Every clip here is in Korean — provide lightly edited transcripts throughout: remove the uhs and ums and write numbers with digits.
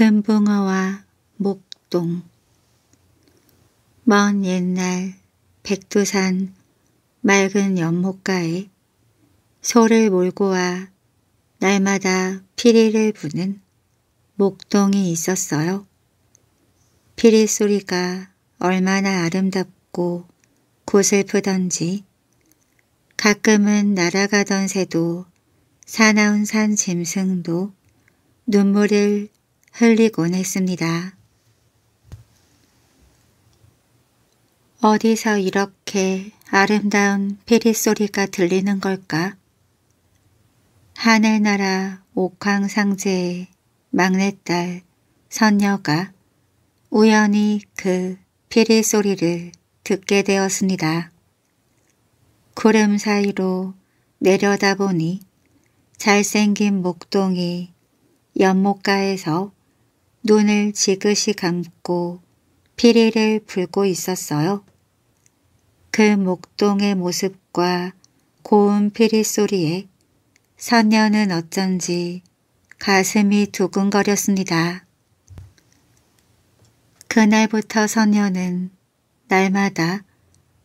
금붕어와 목동. 먼 옛날 백두산 맑은 연못가에 소를 몰고 와 날마다 피리를 부는 목동이 있었어요. 피리 소리가 얼마나 아름답고 고슬프던지 가끔은 날아가던 새도 사나운 산 짐승도 눈물을 흘리곤 했습니다. 어디서 이렇게 아름다운 피리 소리가 들리는 걸까? 하늘나라 옥황상제의 막내딸 선녀가 우연히 그 피리 소리를 듣게 되었습니다. 구름 사이로 내려다보니 잘생긴 목동이 연못가에서 눈을 지그시 감고 피리를 불고 있었어요. 그 목동의 모습과 고운 피리 소리에 선녀는 어쩐지 가슴이 두근거렸습니다. 그날부터 선녀는 날마다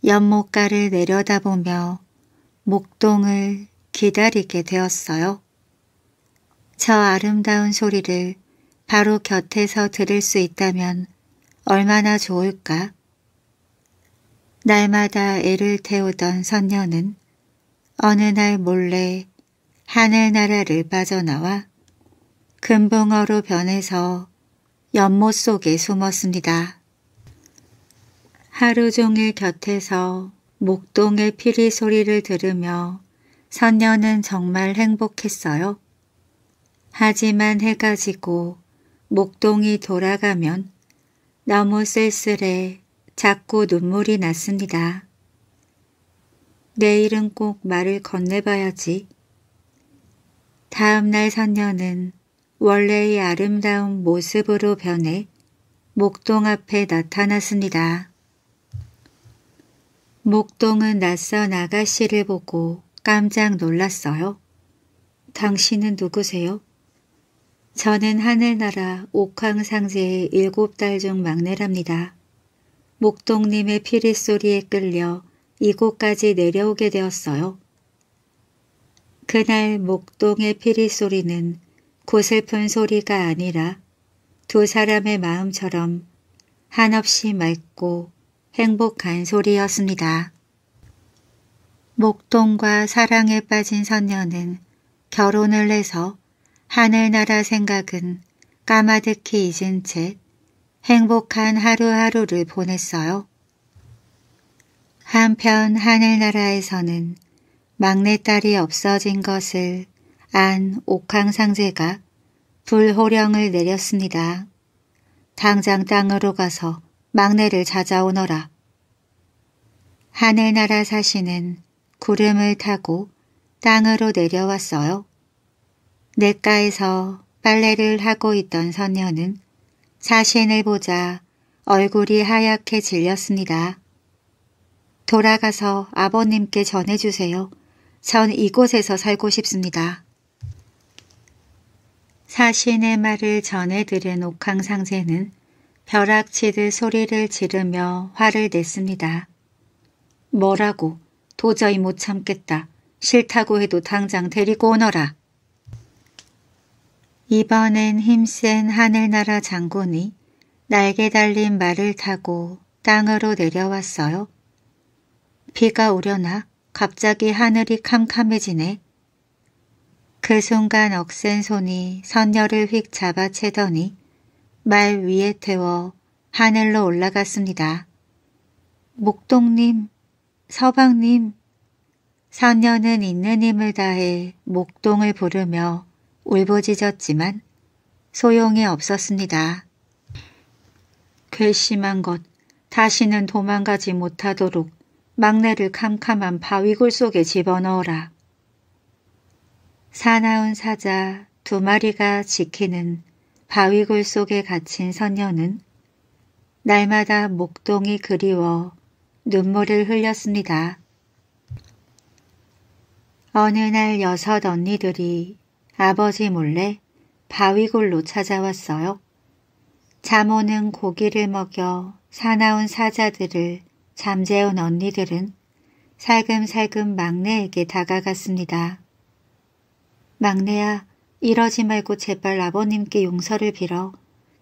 연못가를 내려다보며 목동을 기다리게 되었어요. 저 아름다운 소리를 바로 곁에서 들을 수 있다면 얼마나 좋을까? 날마다 애를 태우던 선녀는 어느 날 몰래 하늘나라를 빠져나와 금붕어로 변해서 연못 속에 숨었습니다. 하루 종일 곁에서 목동의 피리 소리를 들으며 선녀는 정말 행복했어요. 하지만 해가 지고 목동이 돌아가면 너무 쓸쓸해 자꾸 눈물이 났습니다. 내일은 꼭 말을 건네봐야지. 다음 날 선녀는 원래의 아름다운 모습으로 변해 목동 앞에 나타났습니다. 목동은 낯선 아가씨를 보고 깜짝 놀랐어요. 당신은 누구세요? 저는 하늘나라 옥황상제의 7딸 중 막내랍니다. 목동님의 피리 소리에 끌려 이곳까지 내려오게 되었어요. 그날 목동의 피리 소리는 고슬픈 소리가 아니라 두 사람의 마음처럼 한없이 맑고 행복한 소리였습니다. 목동과 사랑에 빠진 선녀는 결혼을 해서 하늘나라 생각은 까마득히 잊은 채 행복한 하루하루를 보냈어요. 한편 하늘나라에서는 막내딸이 없어진 것을 안 옥황상제가 불호령을 내렸습니다. 당장 땅으로 가서 막내를 찾아오너라. 하늘나라 사신은 구름을 타고 땅으로 내려왔어요. 냇가에서 빨래를 하고 있던 선녀는 사신을 보자 얼굴이 하얗게 질렸습니다. 돌아가서 아버님께 전해주세요. 전 이곳에서 살고 싶습니다. 사신의 말을 전해 들은 옥황상제는 벼락치듯 소리를 지르며 화를 냈습니다. 뭐라고? 도저히 못 참겠다. 싫다고 해도 당장 데리고 오너라. 이번엔 힘센 하늘나라 장군이 날개 달린 말을 타고 땅으로 내려왔어요. 비가 오려나 갑자기 하늘이 캄캄해지네. 그 순간 억센 손이 선녀를 휙 잡아채더니 말 위에 태워 하늘로 올라갔습니다. 목동님, 서방님. 선녀는 있는 힘을 다해 목동을 부르며 울부짖었지만 소용이 없었습니다. 괘씸한 것, 다시는 도망가지 못하도록 막내를 캄캄한 바위굴 속에 집어넣어라. 사나운 사자 2마리가 지키는 바위굴 속에 갇힌 선녀는 날마다 목동이 그리워 눈물을 흘렸습니다. 어느 날 6 언니들이 아버지 몰래 바위굴로 찾아왔어요. 잠오는 고기를 먹여 사나운 사자들을 잠재운 언니들은 살금살금 막내에게 다가갔습니다. 막내야, 이러지 말고 제발 아버님께 용서를 빌어.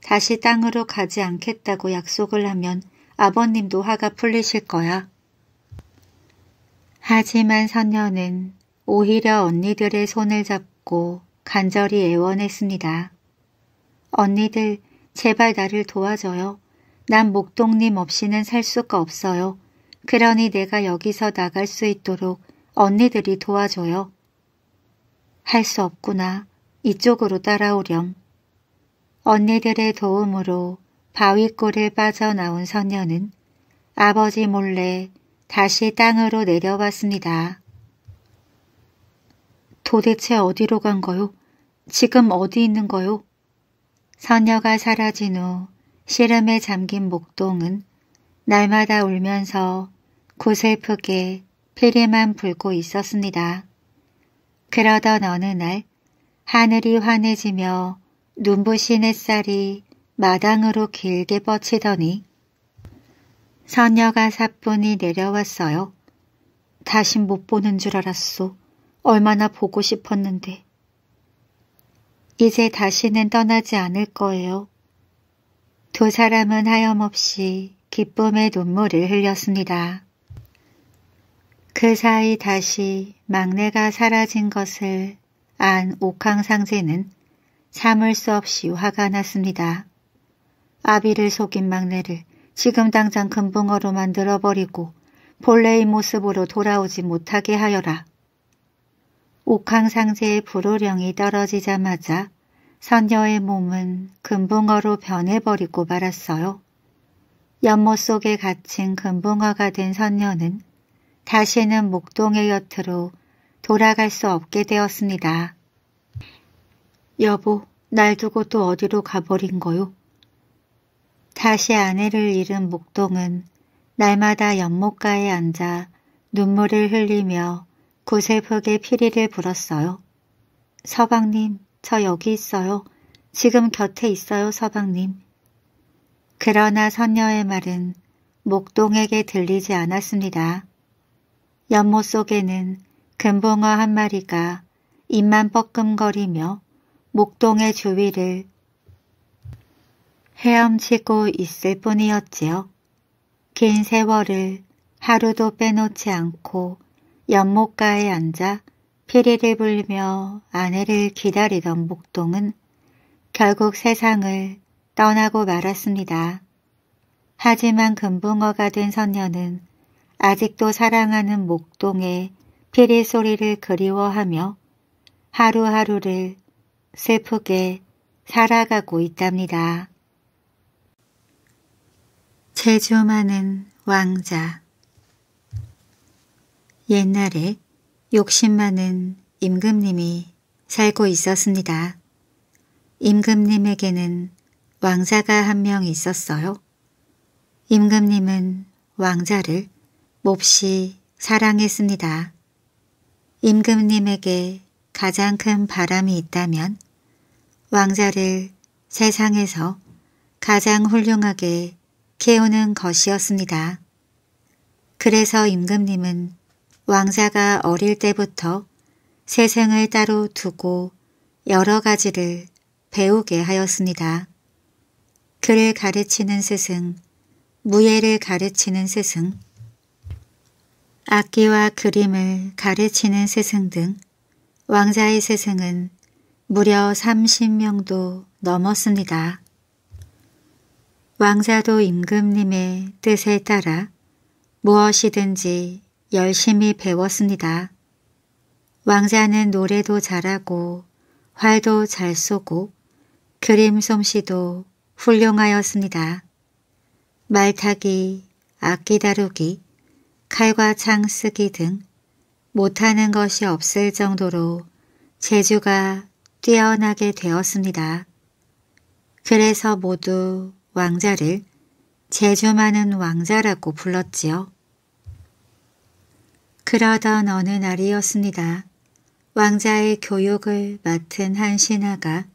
다시 땅으로 가지 않겠다고 약속을 하면 아버님도 화가 풀리실 거야. 하지만 선녀는 오히려 언니들의 손을 잡고 간절히 애원했습니다. 언니들, 제발 나를 도와줘요. 난 목동님 없이는 살 수가 없어요. 그러니 내가 여기서 나갈 수 있도록 언니들이 도와줘요. 할 수 없구나. 이쪽으로 따라오렴. 언니들의 도움으로 바위골을 빠져나온 선녀는 아버지 몰래 다시 땅으로 내려왔습니다. 도대체 어디로 간 거요? 지금 어디 있는 거요? 선녀가 사라진 후 시름에 잠긴 목동은 날마다 울면서 고슬프게 피리만 불고 있었습니다. 그러던 어느 날 하늘이 환해지며 눈부신 햇살이 마당으로 길게 뻗치더니 선녀가 사뿐히 내려왔어요. 다신 못 보는 줄 알았소. 얼마나 보고 싶었는데. 이제 다시는 떠나지 않을 거예요. 두 사람은 하염없이 기쁨의 눈물을 흘렸습니다. 그 사이 다시 막내가 사라진 것을 안 옥황상제는 참을 수 없이 화가 났습니다. 아비를 속인 막내를 지금 당장 금붕어로 만들어버리고 본래의 모습으로 돌아오지 못하게 하여라. 옥황상제의 불호령이 떨어지자마자 선녀의 몸은 금붕어로 변해버리고 말았어요. 연못 속에 갇힌 금붕어가 된 선녀는 다시는 목동의 곁으로 돌아갈 수 없게 되었습니다. 여보, 날 두고 또 어디로 가버린 거요? 다시 아내를 잃은 목동은 날마다 연못가에 앉아 눈물을 흘리며 고슬프게 피리를 불었어요. 서방님, 저 여기 있어요. 지금 곁에 있어요, 서방님. 그러나 선녀의 말은 목동에게 들리지 않았습니다. 연못 속에는 금붕어 한 마리가 입만 뻐끔거리며 목동의 주위를 헤엄치고 있을 뿐이었지요. 긴 세월을 하루도 빼놓지 않고 연못가에 앉아 피리를 불며 아내를 기다리던 목동은 결국 세상을 떠나고 말았습니다. 하지만 금붕어가 된 선녀는 아직도 사랑하는 목동의 피리 소리를 그리워하며 하루하루를 슬프게 살아가고 있답니다. 재주 많은 왕자. 옛날에 욕심 많은 임금님이 살고 있었습니다. 임금님에게는 왕자가 한 명 있었어요. 임금님은 왕자를 몹시 사랑했습니다. 임금님에게 가장 큰 바람이 있다면 왕자를 세상에서 가장 훌륭하게 키우는 것이었습니다. 그래서 임금님은 왕자가 어릴 때부터 세상을 따로 두고 여러 가지를 배우게 하였습니다. 글을 가르치는 스승, 무예를 가르치는 스승, 악기와 그림을 가르치는 스승 등 왕자의 스승은 무려 30명도 넘었습니다. 왕자도 임금님의 뜻에 따라 무엇이든지 열심히 배웠습니다. 왕자는 노래도 잘하고 활도 잘 쏘고 그림 솜씨도 훌륭하였습니다. 말타기, 악기 다루기, 칼과 창 쓰기 등 못하는 것이 없을 정도로 재주가 뛰어나게 되었습니다. 그래서 모두 왕자를 재주 많은 왕자라고 불렀지요. 그러던 어느 날이었습니다. 왕자의 교육을 맡은 한 신하가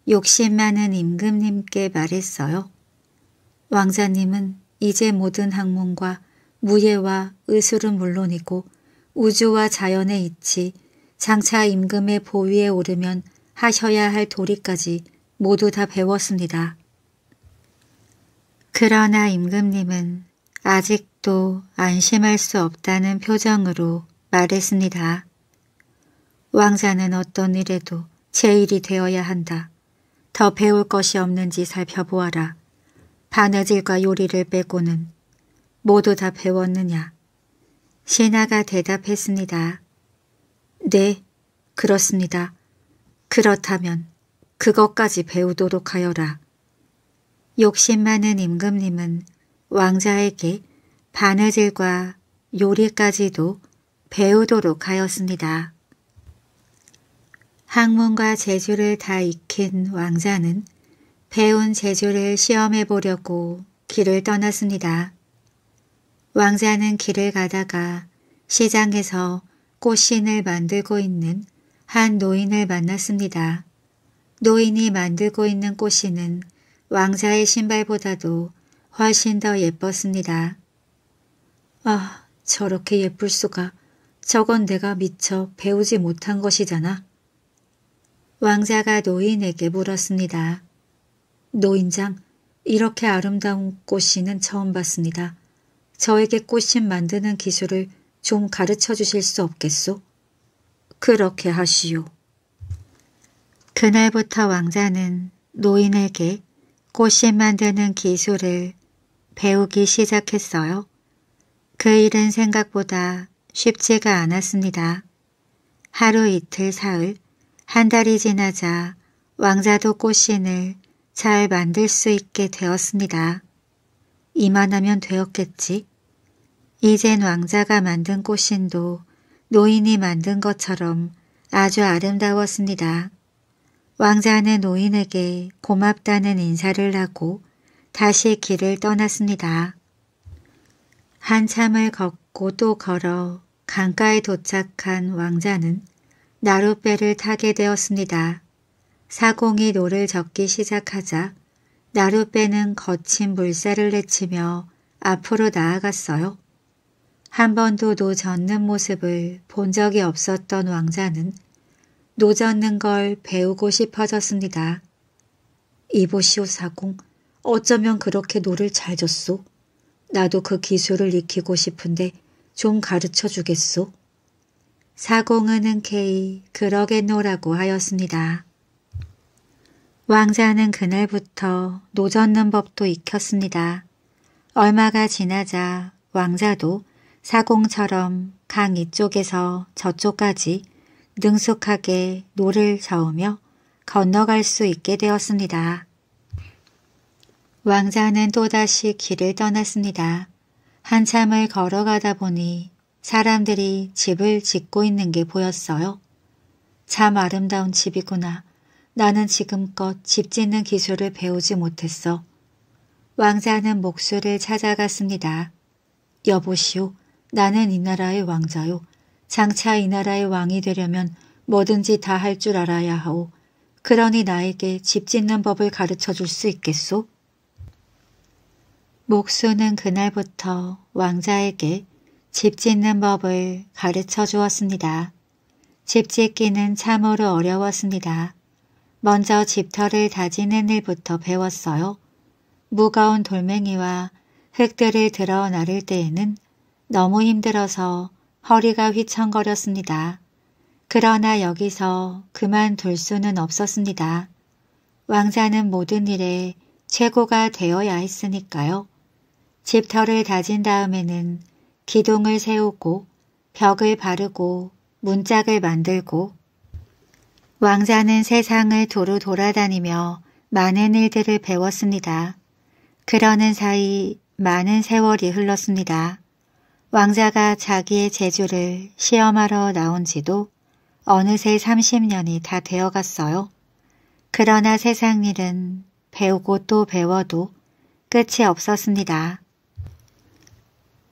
욕심 많은 임금님께 말했어요. 왕자님은 이제 모든 학문과 무예와 의술은 물론이고 우주와 자연의 이치, 장차 임금의 보위에 오르면 하셔야 할 도리까지 모두 다 배웠습니다. 그러나 임금님은 아직도 안심할 수 없다는 표정으로 말했습니다. 왕자는 어떤 일에도 제일이 되어야 한다. 더 배울 것이 없는지 살펴보아라. 바느질과 요리를 빼고는 모두 다 배웠느냐? 신하가 대답했습니다. 네, 그렇습니다. 그렇다면 그것까지 배우도록 하여라. 욕심 많은 임금님은 왕자에게 바느질과 요리까지도 배우도록 하였습니다. 학문과 재주를 다 익힌 왕자는 배운 재주를 시험해 보려고 길을 떠났습니다. 왕자는 길을 가다가 시장에서 꽃신을 만들고 있는 한 노인을 만났습니다. 노인이 만들고 있는 꽃신은 왕자의 신발보다도 훨씬 더 예뻤습니다. 아, 저렇게 예쁠 수가. 저건 내가 미처 배우지 못한 것이잖아. 왕자가 노인에게 물었습니다. 노인장, 이렇게 아름다운 꽃신은 처음 봤습니다. 저에게 꽃신 만드는 기술을 좀 가르쳐 주실 수 없겠소? 그렇게 하시오. 그날부터 왕자는 노인에게 꽃신 만드는 기술을 배우기 시작했어요. 그 일은 생각보다 쉽지가 않았습니다. 하루 이틀 사흘, 한 달이 지나자 왕자도 꽃신을 잘 만들 수 있게 되었습니다. 이만하면 되었겠지. 이젠 왕자가 만든 꽃신도 노인이 만든 것처럼 아주 아름다웠습니다. 왕자는 노인에게 고맙다는 인사를 하고 다시 길을 떠났습니다. 한참을 걷고 또 걸어 강가에 도착한 왕자는 나룻배를 타게 되었습니다. 사공이 노를 젓기 시작하자 나룻배는 거친 물살을 내치며 앞으로 나아갔어요. 한 번도 노 젓는 모습을 본 적이 없었던 왕자는 노 젓는 걸 배우고 싶어졌습니다. 이보시오 사공, 어쩌면 그렇게 노를 잘 젓소? 나도 그 기술을 익히고 싶은데 좀 가르쳐 주겠소? 사공은 흔쾌히 그러겠노라고 하였습니다. 왕자는 그날부터 노 젓는 법도 익혔습니다. 얼마가 지나자 왕자도 사공처럼 강 이쪽에서 저쪽까지 능숙하게 노를 저으며 건너갈 수 있게 되었습니다. 왕자는 또다시 길을 떠났습니다. 한참을 걸어가다 보니 사람들이 집을 짓고 있는 게 보였어요. 참 아름다운 집이구나. 나는 지금껏 집 짓는 기술을 배우지 못했어. 왕자는 목수를 찾아갔습니다. 여보시오, 나는 이 나라의 왕자요. 장차 이 나라의 왕이 되려면 뭐든지 다 할 줄 알아야 하오. 그러니 나에게 집 짓는 법을 가르쳐 줄 수 있겠소? 목수는 그날부터 왕자에게 집 짓는 법을 가르쳐 주었습니다. 집 짓기는 참으로 어려웠습니다. 먼저 집터를 다지는 일부터 배웠어요. 무거운 돌멩이와 흙들을 들어 나를 때에는 너무 힘들어서 허리가 휘청거렸습니다. 그러나 여기서 그만둘 수는 없었습니다. 왕자는 모든 일에 최고가 되어야 했으니까요. 집터를 다진 다음에는 기둥을 세우고 벽을 바르고 문짝을 만들고 왕자는 세상을 두루 돌아다니며 많은 일들을 배웠습니다. 그러는 사이 많은 세월이 흘렀습니다. 왕자가 자기의 재주를 시험하러 나온 지도 어느새 30년이 다 되어갔어요. 그러나 세상 일은 배우고 또 배워도 끝이 없었습니다.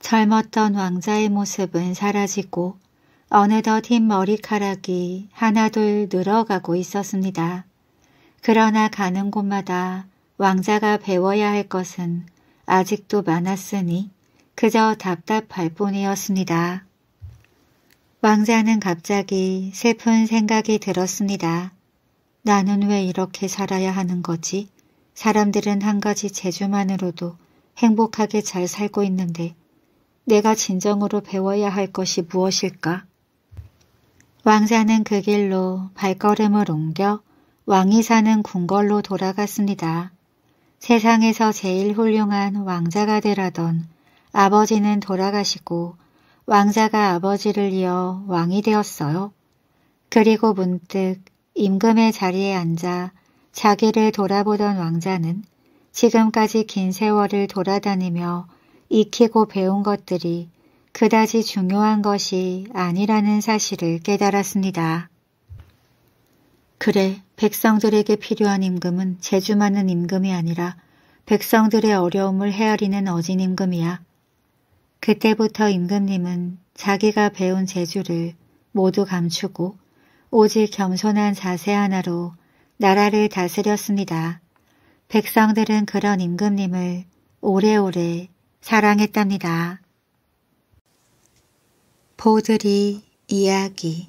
젊었던 왕자의 모습은 사라지고 어느덧 흰 머리카락이 하나둘 늘어가고 있었습니다. 그러나 가는 곳마다 왕자가 배워야 할 것은 아직도 많았으니 그저 답답할 뿐이었습니다. 왕자는 갑자기 슬픈 생각이 들었습니다. 나는 왜 이렇게 살아야 하는 거지? 사람들은 한 가지 재주만으로도 행복하게 잘 살고 있는데 내가 진정으로 배워야 할 것이 무엇일까? 왕자는 그 길로 발걸음을 옮겨 왕이 사는 궁궐로 돌아갔습니다. 세상에서 제일 훌륭한 왕자가 되라던 아버지는 돌아가시고 왕자가 아버지를 이어 왕이 되었어요. 그리고 문득 임금의 자리에 앉아 자기를 돌아보던 왕자는 지금까지 긴 세월을 돌아다니며 익히고 배운 것들이 그다지 중요한 것이 아니라는 사실을 깨달았습니다. 그래, 백성들에게 필요한 임금은 재주 많은 임금이 아니라 백성들의 어려움을 헤아리는 어진 임금이야. 그때부터 임금님은 자기가 배운 재주를 모두 감추고 오직 겸손한 자세 하나로 나라를 다스렸습니다. 백성들은 그런 임금님을 오래오래 사랑했답니다. 보드리 이야기.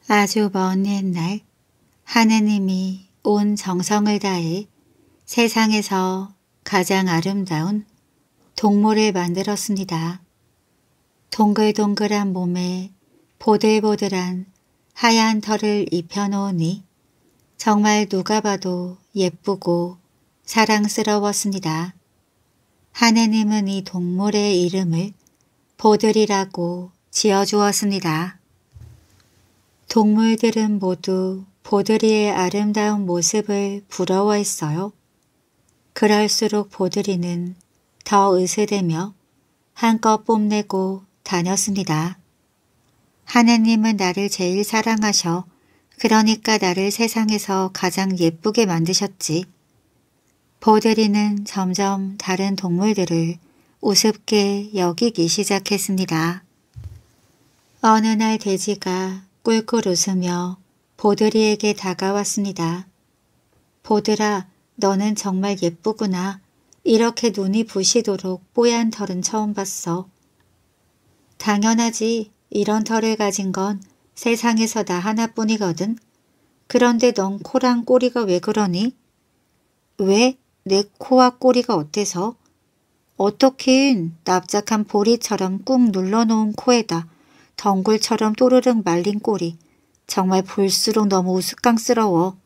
아주 먼 옛날 하느님이 온 정성을 다해 세상에서 가장 아름다운 동물을 만들었습니다. 동글동글한 몸에 보들보들한 하얀 털을 입혀놓으니 정말 누가 봐도 예쁘고 사랑스러웠습니다. 하느님은 이 동물의 이름을 보들이라고 지어주었습니다. 동물들은 모두 보드리의 아름다운 모습을 부러워했어요. 그럴수록 보드리는 더 으스대며 한껏 뽐내고 다녔습니다. 하느님은 나를 제일 사랑하셔. 그러니까 나를 세상에서 가장 예쁘게 만드셨지. 보드리는 점점 다른 동물들을 우습게 여기기 시작했습니다. 어느 날 돼지가 꿀꿀 웃으며 보드리에게 다가왔습니다. 보드라, 너는 정말 예쁘구나. 이렇게 눈이 부시도록 뽀얀 털은 처음 봤어. 당연하지. 이런 털을 가진 건 세상에서 나 하나뿐이거든. 그런데 넌 코랑 꼬리가 왜 그러니? 왜? 내 코와 꼬리가 어때서? 어떻긴 납작한 보리처럼 꾹 눌러놓은 코에다 덩굴처럼 또르륵 말린 꼬리. 정말 볼수록 너무 우스꽝스러워.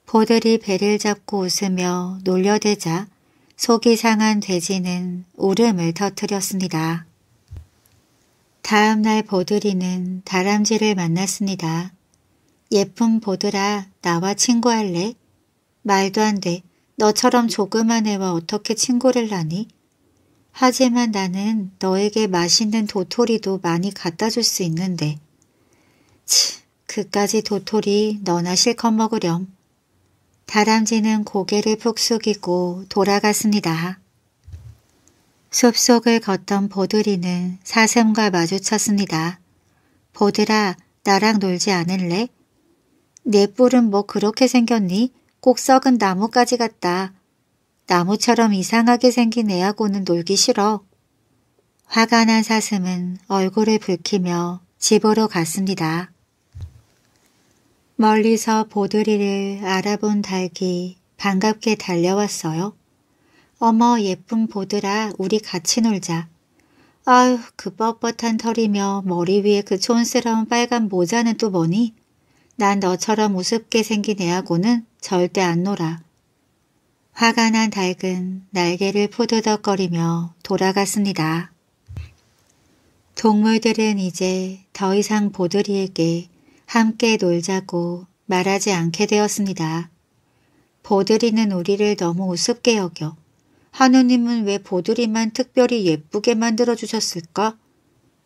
보들이 배를 잡고 웃으며 놀려대자 속이 상한 돼지는 울음을 터뜨렸습니다. 다음 날 보드리는 다람쥐를 만났습니다. 예쁜 보드라, 나와 친구할래? 말도 안 돼. 너처럼 조그만 애와 어떻게 친구를 하니? 하지만 나는 너에게 맛있는 도토리도 많이 갖다 줄 수 있는데. 치, 그까지 도토리 너나 실컷 먹으렴. 다람쥐는 고개를 푹 숙이고 돌아갔습니다. 숲속을 걷던 보드리는 사슴과 마주쳤습니다. 보드라, 나랑 놀지 않을래? 내 뿔은 뭐 그렇게 생겼니? 꼭 썩은 나뭇가지 같다. 나무처럼 이상하게 생긴 애하고는 놀기 싫어. 화가 난 사슴은 얼굴을 붉히며 집으로 갔습니다. 멀리서 보드리를 알아본 닭이 반갑게 달려왔어요. 어머, 예쁜 보드라, 우리 같이 놀자. 아휴, 그 뻣뻣한 털이며 머리 위에 그 촌스러운 빨간 모자는 또 뭐니? 난 너처럼 우습게 생긴 애하고는 절대 안 놀아. 화가 난 닭은 날개를 푸드덕거리며 돌아갔습니다. 동물들은 이제 더 이상 보드리에게 함께 놀자고 말하지 않게 되었습니다. 보드리는 우리를 너무 우습게 여겨. 하느님은 왜 보드리만 특별히 예쁘게 만들어주셨을까?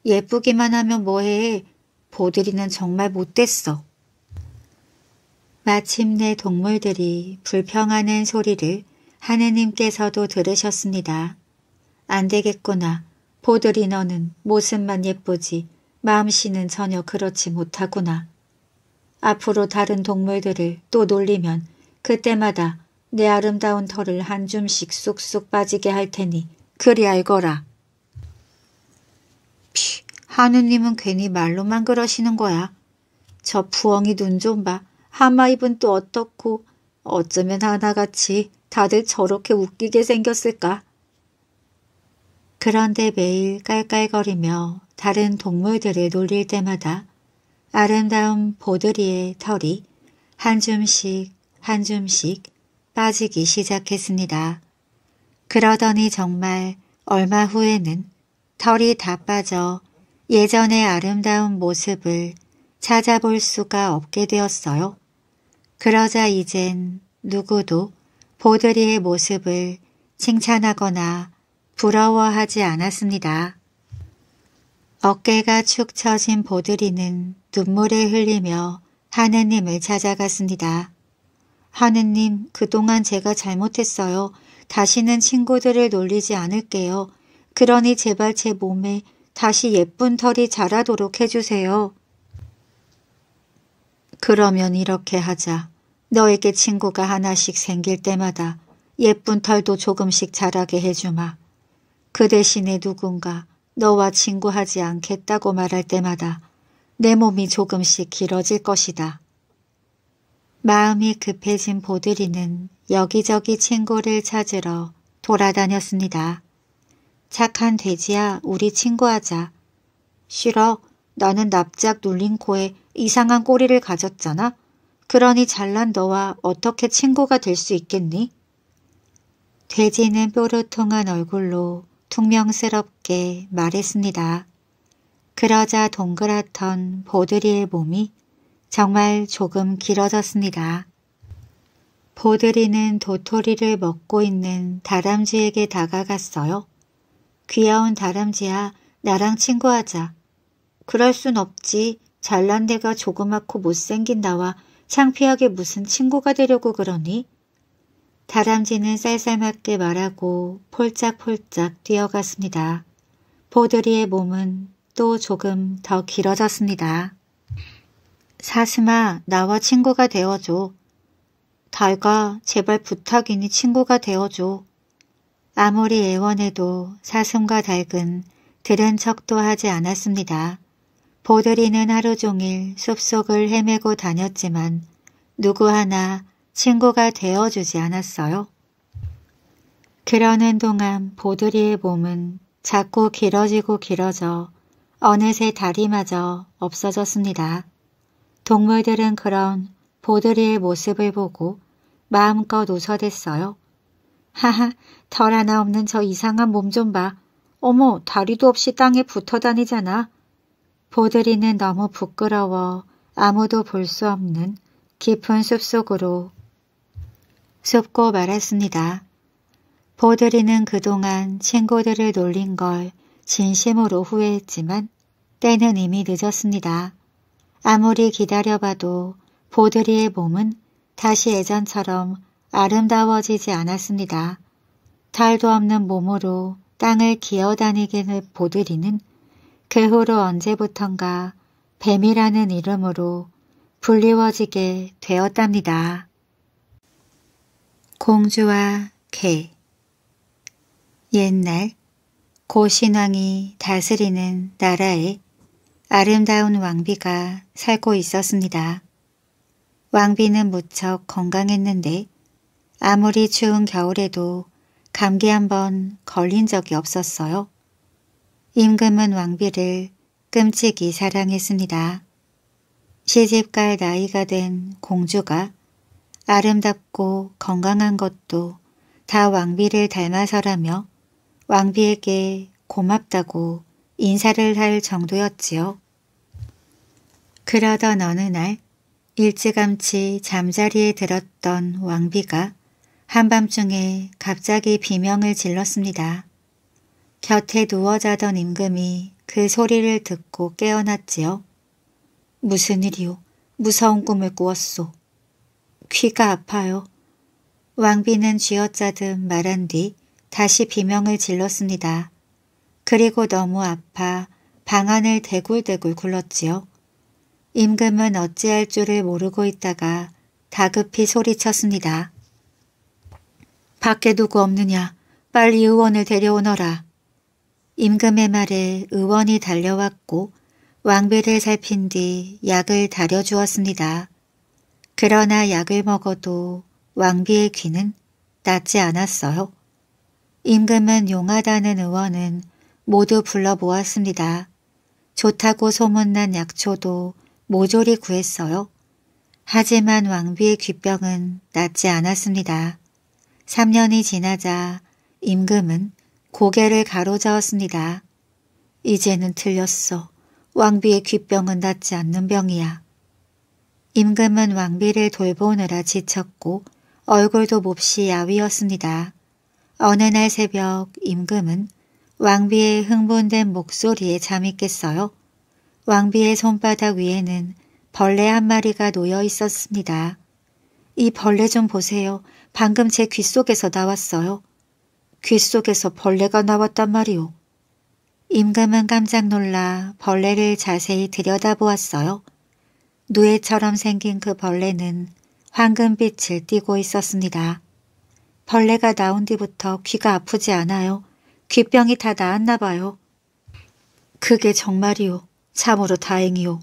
예쁘기만 하면 뭐해. 보드리는 정말 못됐어. 마침내 동물들이 불평하는 소리를 하느님께서도 들으셨습니다. 안 되겠구나. 보드리 너는 모습만 예쁘지 마음씨는 전혀 그렇지 못하구나. 앞으로 다른 동물들을 또 놀리면 그때마다 내 아름다운 털을 한 줌씩 쑥쑥 빠지게 할 테니 그리 알거라. 피, 하느님은 괜히 말로만 그러시는 거야. 저 부엉이 눈 좀 봐. 하마 입은 또 어떻고 어쩌면 하나같이 다들 저렇게 웃기게 생겼을까. 그런데 매일 깔깔거리며 다른 동물들을 놀릴 때마다 아름다운 보드리의 털이 한 줌씩 한 줌씩 빠지기 시작했습니다. 그러더니 정말 얼마 후에는 털이 다 빠져 예전의 아름다운 모습을 찾아볼 수가 없게 되었어요. 그러자 이젠 누구도 보드리의 모습을 칭찬하거나 부러워하지 않았습니다. 어깨가 축 처진 보드리는 눈물을 흘리며 하느님을 찾아갔습니다. 하느님, 그동안 제가 잘못했어요. 다시는 친구들을 놀리지 않을게요. 그러니 제발 제 몸에 다시 예쁜 털이 자라도록 해주세요. 그러면 이렇게 하자. 너에게 친구가 하나씩 생길 때마다 예쁜 털도 조금씩 자라게 해주마. 그 대신에 누군가 너와 친구하지 않겠다고 말할 때마다 내 몸이 조금씩 길어질 것이다. 마음이 급해진 보드리는 여기저기 친구를 찾으러 돌아다녔습니다. 착한 돼지야, 우리 친구하자. 싫어. 나는 납작 눌린 코에 이상한 꼬리를 가졌잖아. 그러니 잘난 너와 어떻게 친구가 될 수 있겠니? 돼지는 뾰루통한 얼굴로 퉁명스럽게 말했습니다. 그러자 동그랗던 보드리의 몸이 정말 조금 길어졌습니다. 보드리는 도토리를 먹고 있는 다람쥐에게 다가갔어요. 귀여운 다람쥐야, 나랑 친구하자. 그럴 순 없지. 잘난 데가 조그맣고 못생긴 나와 창피하게 무슨 친구가 되려고 그러니? 다람쥐는 쌀쌀맞게 말하고 폴짝폴짝 뛰어갔습니다. 보드리의 몸은 또 조금 더 길어졌습니다. 사슴아, 나와 친구가 되어줘. 달가, 제발 부탁이니 친구가 되어줘. 아무리 애원해도 사슴과 닭은 들은 척도 하지 않았습니다. 보드리는 하루 종일 숲속을 헤매고 다녔지만 누구 하나 친구가 되어주지 않았어요. 그러는 동안 보드리의 몸은 자꾸 길어지고 길어져 어느새 다리마저 없어졌습니다. 동물들은 그런 보드리의 모습을 보고 마음껏 웃어댔어요. 하하, 털 하나 없는 저 이상한 몸 좀 봐. 어머, 다리도 없이 땅에 붙어 다니잖아. 보드리는 너무 부끄러워 아무도 볼 수 없는 깊은 숲속으로 숲고 말았습니다. 보드리는 그동안 친구들을 놀린 걸 진심으로 후회했지만 때는 이미 늦었습니다. 아무리 기다려봐도 보드리의 몸은 다시 예전처럼 아름다워지지 않았습니다. 달도 없는 몸으로 땅을 기어다니게 된 보드리는 그 후로 언제부턴가 뱀이라는 이름으로 불리워지게 되었답니다. 공주와 개. 옛날 고신왕이 다스리는 나라에 아름다운 왕비가 살고 있었습니다. 왕비는 무척 건강했는데 아무리 추운 겨울에도 감기 한 번 걸린 적이 없었어요. 임금은 왕비를 끔찍이 사랑했습니다. 시집갈 나이가 된 공주가 아름답고 건강한 것도 다 왕비를 닮아서라며 왕비에게 고맙다고 인사를 할 정도였지요. 그러던 어느 날 일찌감치 잠자리에 들었던 왕비가 한밤중에 갑자기 비명을 질렀습니다. 곁에 누워 자던 임금이 그 소리를 듣고 깨어났지요. 무슨 일이오? 무서운 꿈을 꾸었소. 귀가 아파요. 왕비는 쥐어짜듯 말한 뒤 다시 비명을 질렀습니다. 그리고 너무 아파 방안을 대굴대굴 굴렀지요. 임금은 어찌할 줄을 모르고 있다가 다급히 소리쳤습니다. 밖에 누구 없느냐. 빨리 의원을 데려오너라. 임금의 말에 의원이 달려왔고 왕비를 살핀 뒤 약을 다려주었습니다. 그러나 약을 먹어도 왕비의 귀는 낫지 않았어요. 임금은 용하다는 의원은 모두 불러 모았습니다. 좋다고 소문난 약초도 모조리 구했어요. 하지만 왕비의 귀병은 낫지 않았습니다. 3년이 지나자 임금은 고개를 가로저었습니다. 이제는 틀렸어. 왕비의 귀병은 낫지 않는 병이야. 임금은 왕비를 돌보느라 지쳤고 얼굴도 몹시 야위었습니다. 어느 날 새벽 임금은 왕비의 흥분된 목소리에 잠이 깼어요. 왕비의 손바닥 위에는 벌레 한 마리가 놓여 있었습니다. 이 벌레 좀 보세요. 방금 제 귀 속에서 나왔어요. 귀 속에서 벌레가 나왔단 말이오. 임금은 깜짝 놀라 벌레를 자세히 들여다보았어요. 누에처럼 생긴 그 벌레는 황금빛을 띠고 있었습니다. 벌레가 나온 뒤부터 귀가 아프지 않아요. 귀병이 다 나았나 봐요. 그게 정말이오. 참으로 다행이오.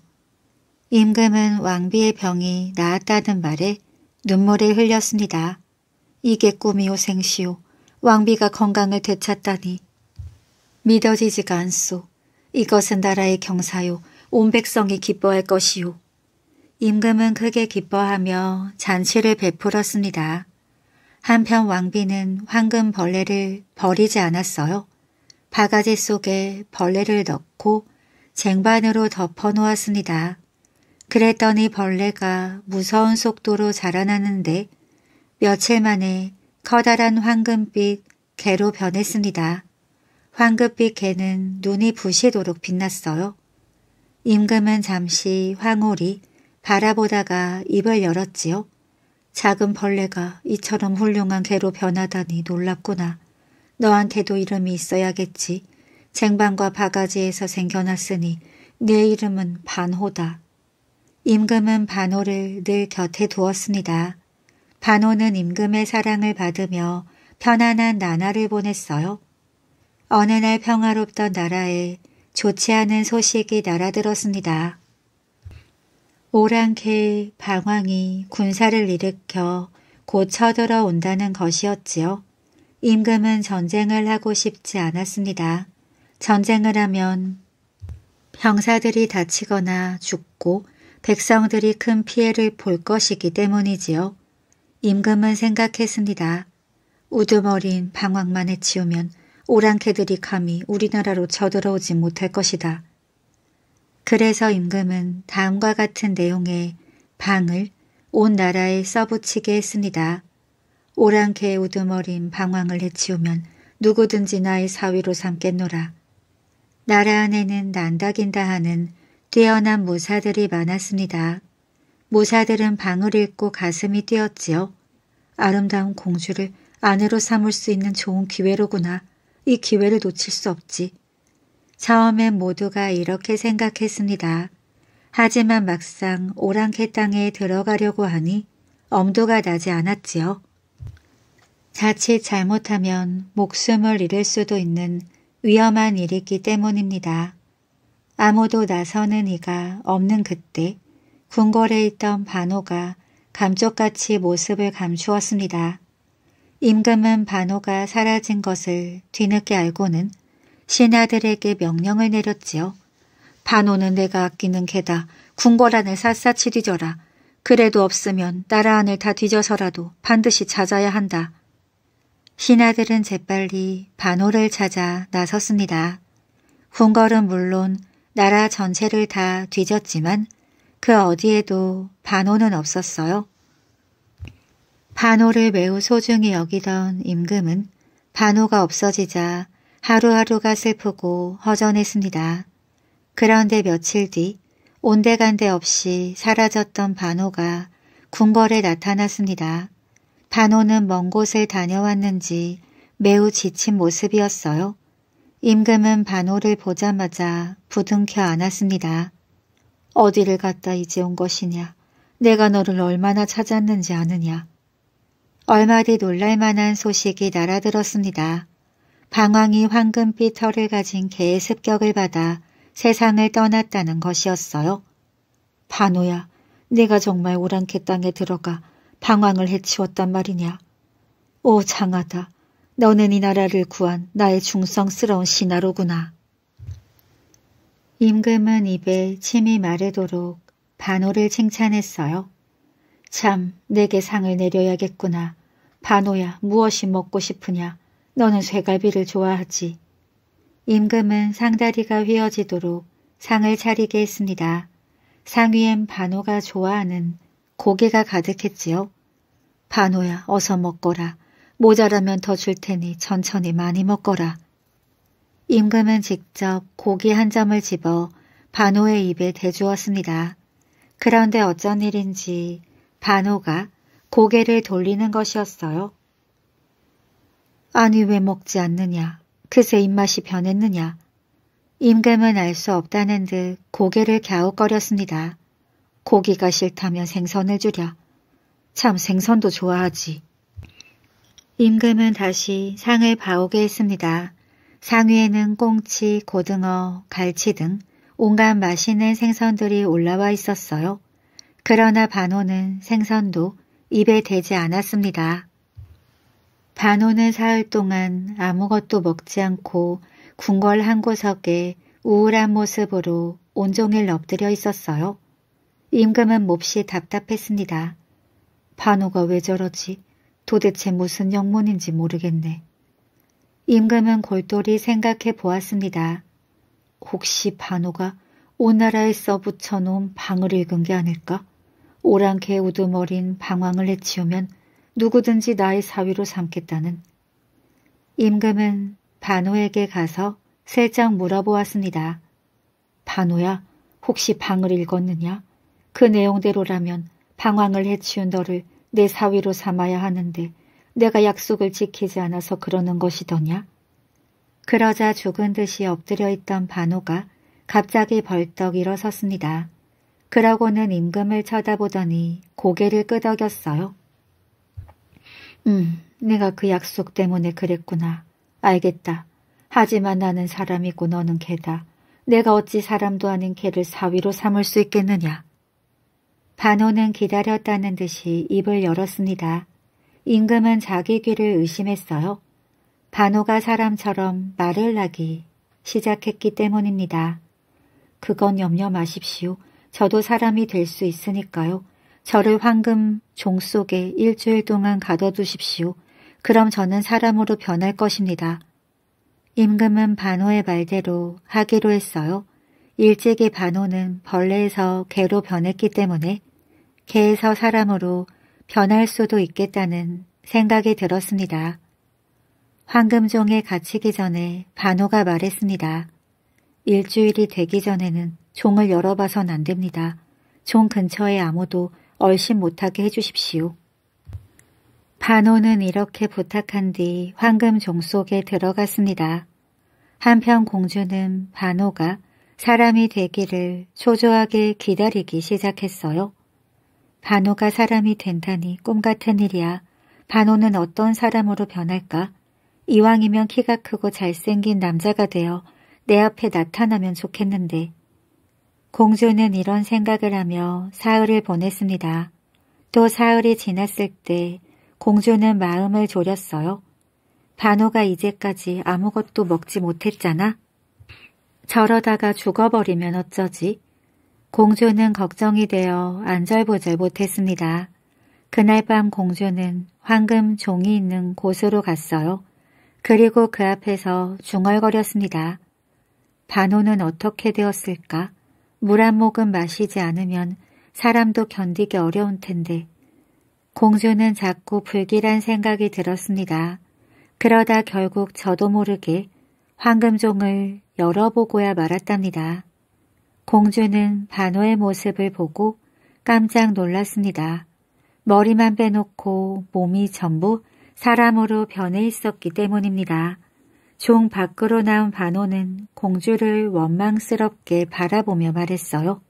임금은 왕비의 병이 나았다는 말에 눈물을 흘렸습니다. 이게 꿈이오 생시오. 왕비가 건강을 되찾다니. 믿어지지가 않소. 이것은 나라의 경사요. 온 백성이 기뻐할 것이오. 임금은 크게 기뻐하며 잔치를 베풀었습니다. 한편 왕비는 황금 벌레를 버리지 않았어요. 바가지 속에 벌레를 넣고 쟁반으로 덮어 놓았습니다. 그랬더니 벌레가 무서운 속도로 자라나는데 며칠 만에 커다란 황금빛 개로 변했습니다. 황금빛 개는 눈이 부시도록 빛났어요. 임금은 잠시 황홀히 바라보다가 입을 열었지요. 작은 벌레가 이처럼 훌륭한 개로 변하다니 놀랍구나. 너한테도 이름이 있어야겠지. 쟁반과 바가지에서 생겨났으니 네 이름은 반호다. 임금은 반호를 늘 곁에 두었습니다. 반호는 임금의 사랑을 받으며 편안한 나날을 보냈어요. 어느 날 평화롭던 나라에 좋지 않은 소식이 날아들었습니다. 오랑캐 방황이 군사를 일으켜 곧 쳐들어온다는 것이었지요. 임금은 전쟁을 하고 싶지 않았습니다. 전쟁을 하면 병사들이 다치거나 죽고 백성들이 큰 피해를 볼 것이기 때문이지요. 임금은 생각했습니다. 우두머린 방황만 해치우면 오랑캐들이 감히 우리나라로 쳐들어오지 못할 것이다. 그래서 임금은 다음과 같은 내용의 방을 온 나라에 써붙이게 했습니다. 오랑캐의 우두머린 방황을 해치우면 누구든지 나의 사위로 삼겠노라. 나라 안에는 난다긴다 하는 뛰어난 무사들이 많았습니다. 무사들은 방을 읽고 가슴이 뛰었지요. 아름다운 공주를 아내로 삼을 수 있는 좋은 기회로구나. 이 기회를 놓칠 수 없지. 처음엔 모두가 이렇게 생각했습니다. 하지만 막상 오랑캐 땅에 들어가려고 하니 엄두가 나지 않았지요. 자칫 잘못하면 목숨을 잃을 수도 있는 위험한 일이기 때문입니다. 아무도 나서는 이가 없는 그때 궁궐에 있던 반호가 감쪽같이 모습을 감추었습니다. 임금은 반호가 사라진 것을 뒤늦게 알고는 신하들에게 명령을 내렸지요. 반호는 내가 아끼는 개다. 궁궐 안을 샅샅이 뒤져라. 그래도 없으면 나라 안을 다 뒤져서라도 반드시 찾아야 한다. 신하들은 재빨리 반호를 찾아 나섰습니다. 궁궐은 물론 나라 전체를 다 뒤졌지만 그 어디에도 반호는 없었어요. 반호를 매우 소중히 여기던 임금은 반호가 없어지자 하루하루가 슬프고 허전했습니다. 그런데 며칠 뒤 온데간데 없이 사라졌던 반호가 궁궐에 나타났습니다. 반호는 먼 곳을 다녀왔는지 매우 지친 모습이었어요. 임금은 반호를 보자마자 부둥켜 안았습니다. 어디를 갔다 이제 온 것이냐. 내가 너를 얼마나 찾았는지 아느냐. 얼마 뒤 놀랄만한 소식이 날아들었습니다. 방황이 황금빛 털을 가진 개의 습격을 받아 세상을 떠났다는 것이었어요. 반호야, 내가 정말 오랑캐 땅에 들어가 방황을 해치웠단 말이냐. 오 장하다. 너는 이 나라를 구한 나의 중성스러운 신하로구나. 임금은 입에 침이 마르도록 반호를 칭찬했어요. 참, 내게 상을 내려야겠구나. 반호야, 무엇이 먹고 싶으냐? 너는 쇠갈비를 좋아하지. 임금은 상다리가 휘어지도록 상을 차리게 했습니다. 상 위엔 반호가 좋아하는 고기가 가득했지요. 반호야, 어서 먹거라. 모자라면 더 줄 테니 천천히 많이 먹거라. 임금은 직접 고기 한 점을 집어 반호의 입에 대주었습니다. 그런데 어쩐 일인지 반호가 고개를 돌리는 것이었어요. 아니 왜 먹지 않느냐. 그새 입맛이 변했느냐. 임금은 알 수 없다는 듯 고개를 갸웃거렸습니다. 고기가 싫다면 생선을 주랴. 참 생선도 좋아하지. 임금은 다시 상을 봐오게 했습니다. 상 위에는 꽁치, 고등어, 갈치 등 온갖 맛있는 생선들이 올라와 있었어요. 그러나 반호는 생선도 입에 대지 않았습니다. 반호는 사흘 동안 아무것도 먹지 않고 궁궐 한 구석에 우울한 모습으로 온종일 엎드려 있었어요. 임금은 몹시 답답했습니다. 반호가 왜 저러지? 도대체 무슨 영문인지 모르겠네. 임금은 골똘히 생각해 보았습니다. 혹시 반호가 오나라에 써붙여놓은 방을 읽은 게 아닐까? 오랑캐 우두머린 방황을 해치우면 누구든지 나의 사위로 삼겠다는. 임금은 반호에게 가서 슬쩍 물어보았습니다. 반호야, 혹시 방을 읽었느냐? 그 내용대로라면 방황을 해치운 너를 내 사위로 삼아야 하는데 내가 약속을 지키지 않아서 그러는 것이더냐? 그러자 죽은 듯이 엎드려 있던 반호가 갑자기 벌떡 일어섰습니다. 그러고는 임금을 쳐다보더니 고개를 끄덕였어요. 내가 그 약속 때문에 그랬구나. 알겠다. 하지만 나는 사람이고 너는 개다. 내가 어찌 사람도 아닌 개를 사위로 삼을 수 있겠느냐. 반호는 기다렸다는 듯이 입을 열었습니다. 임금은 자기 귀를 의심했어요. 반호가 사람처럼 말을 하기 시작했기 때문입니다. 그건 염려 마십시오. 저도 사람이 될 수 있으니까요. 저를 황금 종 속에 일주일 동안 가둬두십시오. 그럼 저는 사람으로 변할 것입니다. 임금은 반호의 말대로 하기로 했어요. 일찍이 반호는 벌레에서 개로 변했기 때문에 개에서 사람으로 변할 수도 있겠다는 생각이 들었습니다. 황금종에 갇히기 전에 반호가 말했습니다. 일주일이 되기 전에는 종을 열어봐선 안 됩니다. 종 근처에 아무도 얼씬 못하게 해주십시오. 반호는 이렇게 부탁한 뒤 황금종 속에 들어갔습니다. 한편 공주는 반호가 사람이 되기를 초조하게 기다리기 시작했어요. 반호가 사람이 된다니 꿈 같은 일이야. 반호는 어떤 사람으로 변할까? 이왕이면 키가 크고 잘생긴 남자가 되어 내 앞에 나타나면 좋겠는데. 공주는 이런 생각을 하며 사흘을 보냈습니다. 또 사흘이 지났을 때 공주는 마음을 졸였어요. 반호가 이제까지 아무것도 먹지 못했잖아. 저러다가 죽어버리면 어쩌지? 공주는 걱정이 되어 안절부절 못했습니다. 그날 밤 공주는 황금 종이 있는 곳으로 갔어요. 그리고 그 앞에서 중얼거렸습니다. 반호는 어떻게 되었을까? 물 한 모금 마시지 않으면 사람도 견디기 어려운 텐데. 공주는 자꾸 불길한 생각이 들었습니다. 그러다 결국 저도 모르게 황금종을 열어보고야 말았답니다. 공주는 반호의 모습을 보고 깜짝 놀랐습니다. 머리만 빼놓고 몸이 전부 사람으로 변해 있었기 때문입니다. 종 밖으로 나온 반호는 공주를 원망스럽게 바라보며 말했어요.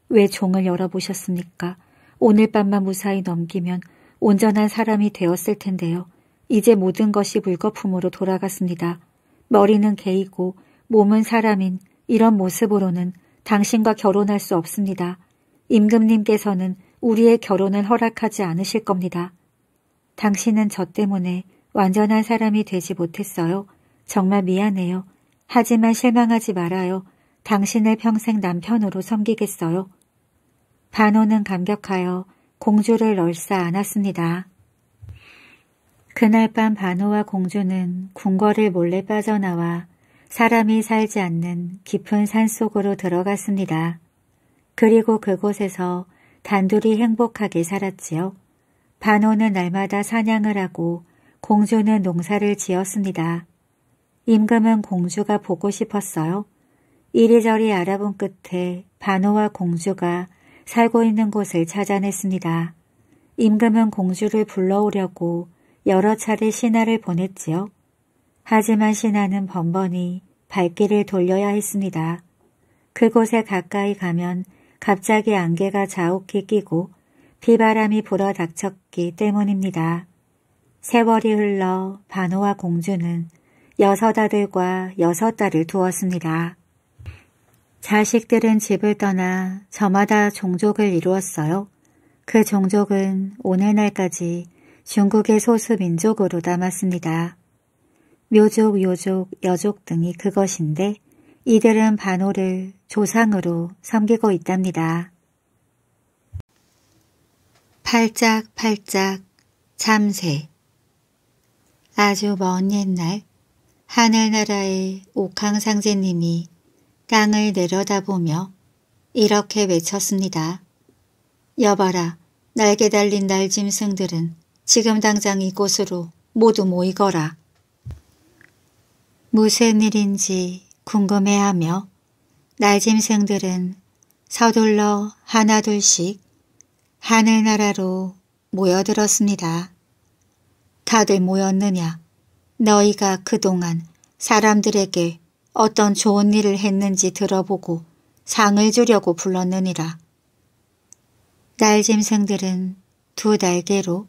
왜 종을 열어보셨습니까? 오늘 밤만 무사히 넘기면 온전한 사람이 되었을 텐데요. 이제 모든 것이 물거품으로 돌아갔습니다. 머리는 개이고 몸은 사람인 이런 모습으로는 당신과 결혼할 수 없습니다. 임금님께서는 우리의 결혼을 허락하지 않으실 겁니다. 당신은 저 때문에 완전한 사람이 되지 못했어요. 정말 미안해요. 하지만 실망하지 말아요. 당신을 평생 남편으로 섬기겠어요. 반호는 감격하여 공주를 얼싸 안았습니다. 그날 밤 반호와 공주는 궁궐을 몰래 빠져나와 사람이 살지 않는 깊은 산속으로 들어갔습니다. 그리고 그곳에서 단둘이 행복하게 살았지요. 반호는 날마다 사냥을 하고 공주는 농사를 지었습니다. 임금은 공주가 보고 싶었어요. 이리저리 알아본 끝에 반호와 공주가 살고 있는 곳을 찾아냈습니다. 임금은 공주를 불러오려고 여러 차례 신하를 보냈지요. 하지만 신하는 번번이 발길을 돌려야 했습니다. 그곳에 가까이 가면 갑자기 안개가 자욱히 끼고 비바람이 불어 닥쳤기 때문입니다. 세월이 흘러 반호와 공주는 6아들과 6딸을 두었습니다. 자식들은 집을 떠나 저마다 종족을 이루었어요. 그 종족은 오늘날까지 중국의 소수 민족으로 남았습니다. 묘족, 요족, 여족 등이 그것인데 이들은 반호를 조상으로 섬기고 있답니다. 팔짝팔짝 참새. 아주 먼 옛날 하늘나라의 옥황상제님이 땅을 내려다보며 이렇게 외쳤습니다. 여봐라, 날개 달린 날짐승들은 지금 당장 이곳으로 모두 모이거라. 무슨 일인지 궁금해하며 날짐승들은 서둘러 하나둘씩 하늘나라로 모여들었습니다. 다들 모였느냐? 너희가 그동안 사람들에게 어떤 좋은 일을 했는지 들어보고 상을 주려고 불렀느니라. 날짐승들은 2날개로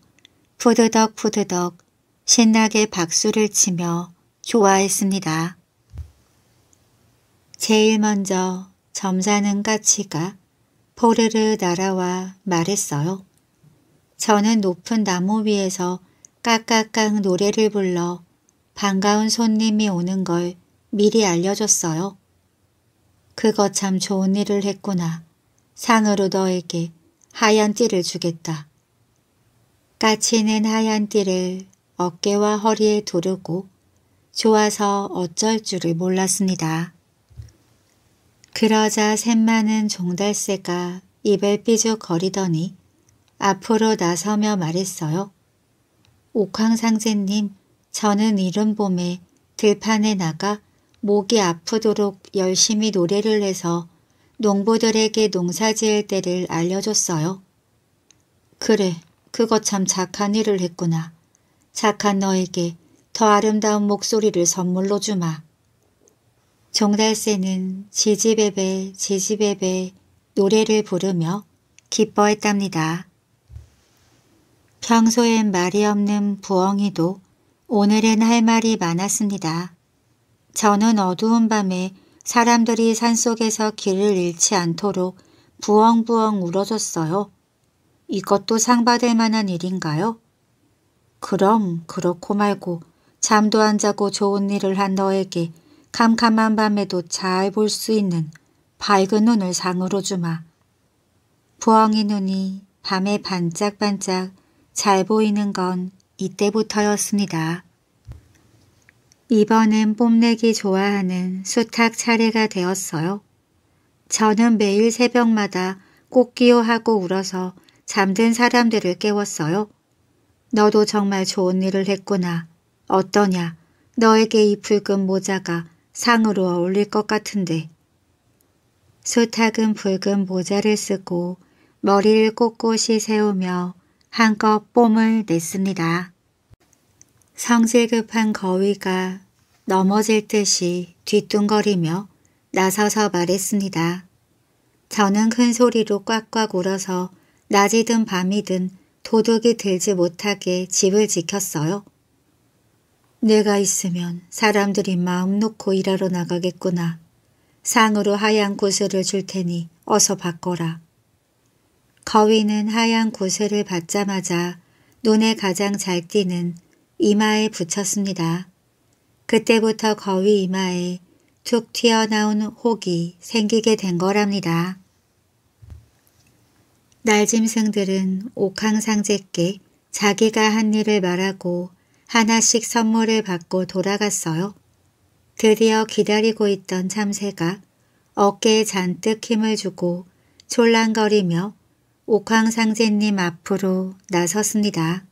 푸드덕 푸드덕 신나게 박수를 치며 좋아했습니다. 제일 먼저 점잖은 까치가 포르르 날아와 말했어요. 저는 높은 나무 위에서 까까깍 노래를 불러 반가운 손님이 오는 걸 미리 알려줬어요. 그거 참 좋은 일을 했구나. 상으로 너에게 하얀 띠를 주겠다. 까치는 하얀 띠를 어깨와 허리에 두르고 좋아서 어쩔 줄을 몰랐습니다. 그러자 샘많은 종달새가 입을 삐죽거리더니 앞으로 나서며 말했어요. 옥황상제님, 저는 이른 봄에 들판에 나가 목이 아프도록 열심히 노래를 해서 농부들에게 농사지을 때를 알려줬어요. 그래, 그거 참 착한 일을 했구나. 착한 너에게 더 아름다운 목소리를 선물로 주마. 종달새는 지지배배 지지배배 노래를 부르며 기뻐했답니다. 평소엔 말이 없는 부엉이도 오늘은 할 말이 많았습니다. 저는 어두운 밤에 사람들이 산속에서 길을 잃지 않도록 부엉부엉 울어줬어요. 이것도 상 받을 만한 일인가요? 그럼 그렇고 말고 잠도 안 자고 좋은 일을 한 너에게 캄캄한 밤에도 잘 볼 수 있는 밝은 눈을 상으로 주마. 부엉이 눈이 밤에 반짝반짝 잘 보이는 건 이때부터였습니다. 이번엔 뽐내기 좋아하는 수탉 차례가 되었어요. 저는 매일 새벽마다 꽃기호하고 울어서 잠든 사람들을 깨웠어요. 너도 정말 좋은 일을 했구나. 어떠냐? 너에게 이 붉은 모자가 상으로 어울릴 것 같은데. 수탉은 붉은 모자를 쓰고 머리를 꼿꼿이 세우며 한껏 뽐을 냈습니다. 성질급한 거위가 넘어질 듯이 뒤뚱거리며 나서서 말했습니다. 저는 큰 소리로 꽉꽉 울어서 낮이든 밤이든 도둑이 들지 못하게 집을 지켰어요. 내가 있으면 사람들이 마음 놓고 일하러 나가겠구나. 상으로 하얀 구슬을 줄 테니 어서 바꿔라. 거위는 하얀 구슬을 받자마자 눈에 가장 잘 띄는 이마에 붙였습니다. 그때부터 거위 이마에 툭 튀어나온 혹이 생기게 된 거랍니다. 날짐승들은 옥황상제께 자기가 한 일을 말하고 하나씩 선물을 받고 돌아갔어요. 드디어 기다리고 있던 참새가 어깨에 잔뜩 힘을 주고 졸랑거리며 옥황상제님 앞으로 나섰습니다.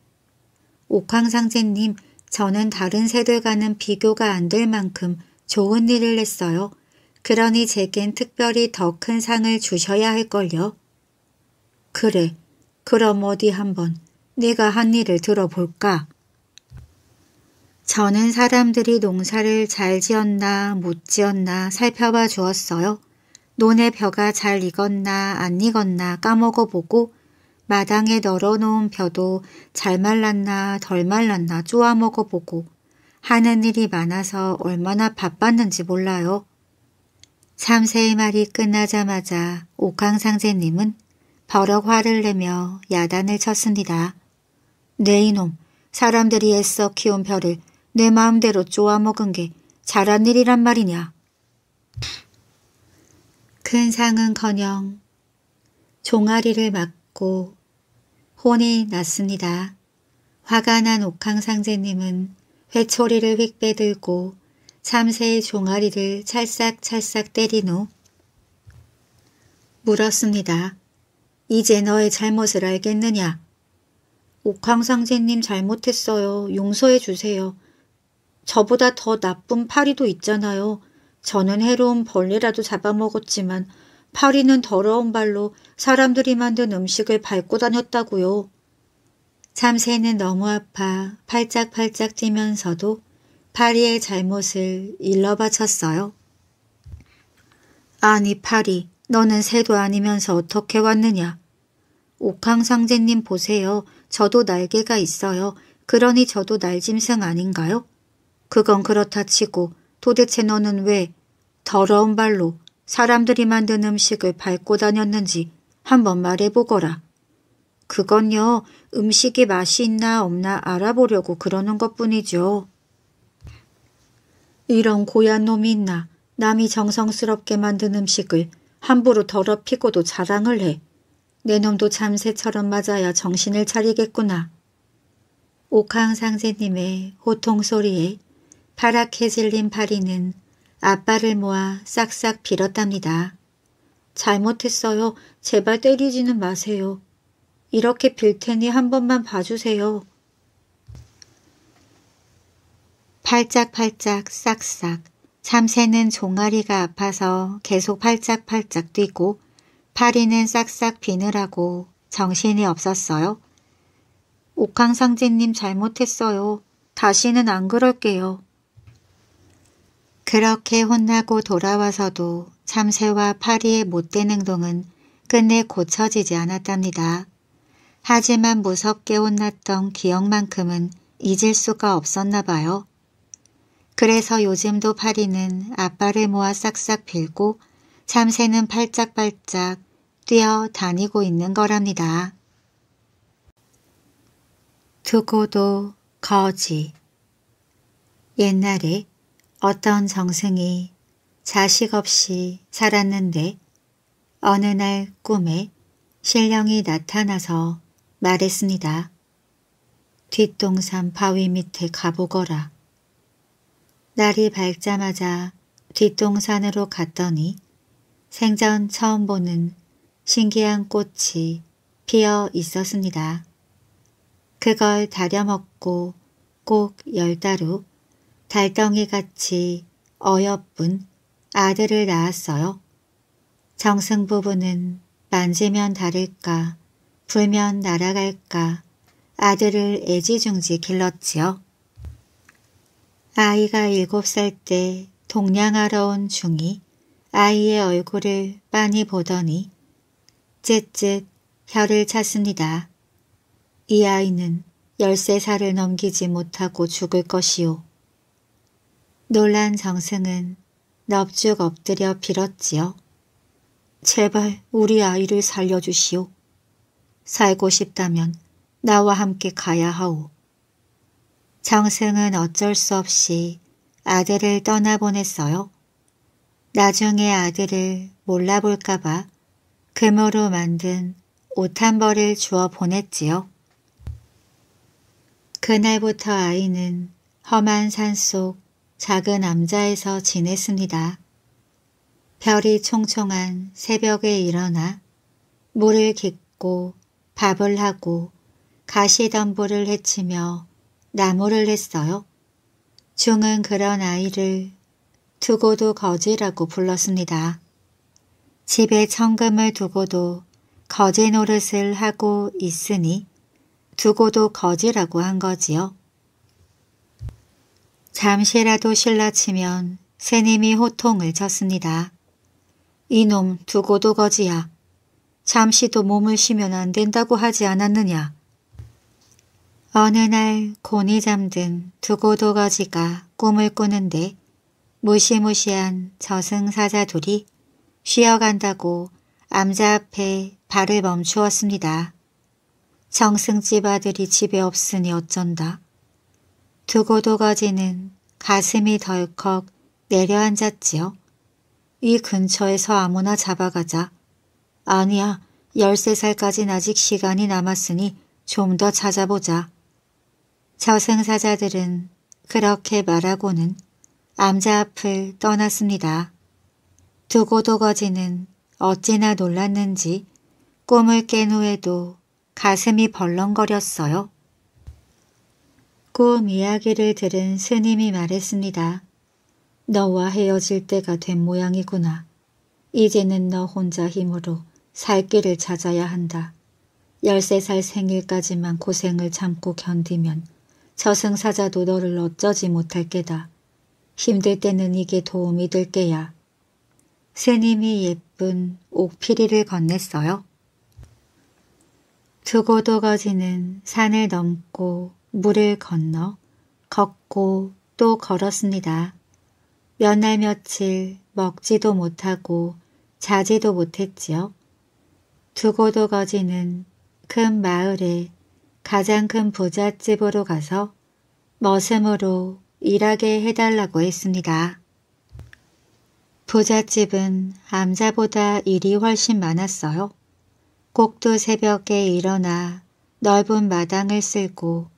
옥황상제님, 저는 다른 새들과는 비교가 안 될 만큼 좋은 일을 했어요. 그러니 제겐 특별히 더 큰 상을 주셔야 할걸요. 그래, 그럼 어디 한번 내가 한 일을 들어볼까? 저는 사람들이 농사를 잘 지었나 못 지었나 살펴봐 주었어요. 논의 벼가 잘 익었나 안 익었나 까먹어보고 마당에 널어놓은 벼도 잘 말랐나 덜 말랐나 쪼아 먹어보고 하는 일이 많아서 얼마나 바빴는지 몰라요. 참새의 말이 끝나자마자 옥황상제님은 버럭 화를 내며 야단을 쳤습니다. 네 이놈, 사람들이 애써 키운 벼를 내 마음대로 쪼아먹은 게 잘한 일이란 말이냐. 큰 상은커녕 종아리를 맞고 혼이 났습니다. 화가 난 옥황상제님은 회초리를 휙 빼들고 참새의 종아리를 찰싹찰싹 때린 후 물었습니다. 이제 너의 잘못을 알겠느냐? 옥황상제님 잘못했어요. 용서해 주세요. 저보다 더 나쁜 파리도 있잖아요. 저는 해로운 벌레라도 잡아먹었지만 파리는 더러운 발로 사람들이 만든 음식을 밟고 다녔다고요. 참새는 너무 아파 팔짝팔짝 뛰면서도 파리의 잘못을 일러바쳤어요. 아니 파리, 너는 새도 아니면서 어떻게 왔느냐? 옥황상제님 보세요. 저도 날개가 있어요. 그러니 저도 날짐승 아닌가요? 그건 그렇다 치고 도대체 너는 왜 더러운 발로 사람들이 만든 음식을 밟고 다녔는지 한번 말해보거라. 그건요, 음식이 맛이 있나 없나 알아보려고 그러는 것뿐이죠. 이런 고얀 놈이 있나. 남이 정성스럽게 만든 음식을 함부로 더럽히고도 자랑을 해. 내 놈도 참새처럼 맞아야 정신을 차리겠구나. 옥황상제님의 호통소리에 파랗게 질린 파리는 앞발을 모아 싹싹 빌었답니다. 잘못했어요. 제발 때리지는 마세요. 이렇게 빌 테니 한 번만 봐주세요. 팔짝팔짝 싹싹 참새는 종아리가 아파서 계속 팔짝팔짝 뛰고 파리는 싹싹 비느라고 정신이 없었어요. 옥황상제님 잘못했어요. 다시는 안 그럴게요. 그렇게 혼나고 돌아와서도 참새와 파리의 못된 행동은 끝내 고쳐지지 않았답니다. 하지만 무섭게 혼났던 기억만큼은 잊을 수가 없었나 봐요. 그래서 요즘도 파리는 앞발을 모아 싹싹 빌고 참새는 팔짝팔짝 뛰어다니고 있는 거랍니다. 두고도 거지. 옛날에 어떤 정승이 자식 없이 살았는데 어느 날 꿈에 신령이 나타나서 말했습니다. 뒷동산 바위 밑에 가보거라. 날이 밝자마자 뒷동산으로 갔더니 생전 처음 보는 신기한 꽃이 피어 있었습니다. 그걸 다려먹고 꼭 10달 후 달덩이같이 어여쁜 아들을 낳았어요. 정승 부부는 만지면 다를까 불면 날아갈까 아들을 애지중지 길렀지요. 아이가 7살 때 동냥하러 온 중이 아이의 얼굴을 빤히 보더니 쯧쯧 혀를 찼습니다. 이 아이는 13살을 넘기지 못하고 죽을 것이오. 놀란 정승은 넙죽 엎드려 빌었지요. 제발 우리 아이를 살려주시오. 살고 싶다면 나와 함께 가야 하오. 정승은 어쩔 수 없이 아들을 떠나보냈어요. 나중에 아들을 몰라볼까봐 금으로 만든 옷 한 벌을 주어 보냈지요. 그날부터 아이는 험한 산속 작은 암자에서 지냈습니다. 별이 총총한 새벽에 일어나 물을 깃고 밥을 하고 가시덤불을 헤치며 나무를 했어요. 중은 그런 아이를 두고도 거지라고 불렀습니다. 집에 천금을 두고도 거지 노릇을 하고 있으니 두고도 거지라고 한 거지요. 잠시라도 실라치면 스님이 호통을 쳤습니다. 이놈 두고도 거지야. 잠시도 몸을 쉬면 안 된다고 하지 않았느냐. 어느 날 곤히 잠든 두고도 거지가 꿈을 꾸는데 무시무시한 저승사자들이 쉬어간다고 암자 앞에 발을 멈추었습니다. 정승집 아들이 집에 없으니 어쩐다. 두고도 거지는 가슴이 덜컥 내려앉았지요. 이 근처에서 아무나 잡아가자. 아니야, 13살까진 아직 시간이 남았으니 좀 더 찾아보자. 저승사자들은 그렇게 말하고는 암자 앞을 떠났습니다. 두고도 거지는 어찌나 놀랐는지 꿈을 깬 후에도 가슴이 벌렁거렸어요. 꿈 이야기를 들은 스님이 말했습니다. 너와 헤어질 때가 된 모양이구나. 이제는 너 혼자 힘으로 살 길을 찾아야 한다. 13살 생일까지만 고생을 참고 견디면 저승사자도 너를 어쩌지 못할 게다. 힘들 때는 이게 도움이 될 게야. 스님이 예쁜 옥피리를 건넸어요. 두고도 거지는 산을 넘고 물을 건너 걷고 또 걸었습니다. 몇 날 며칠 먹지도 못하고 자지도 못했지요. 두고도 거지는 큰 마을에 가장 큰 부잣집으로 가서 머슴으로 일하게 해달라고 했습니다. 부잣집은 암자보다 일이 훨씬 많았어요. 꼭두 새벽에 일어나 넓은 마당을 쓸고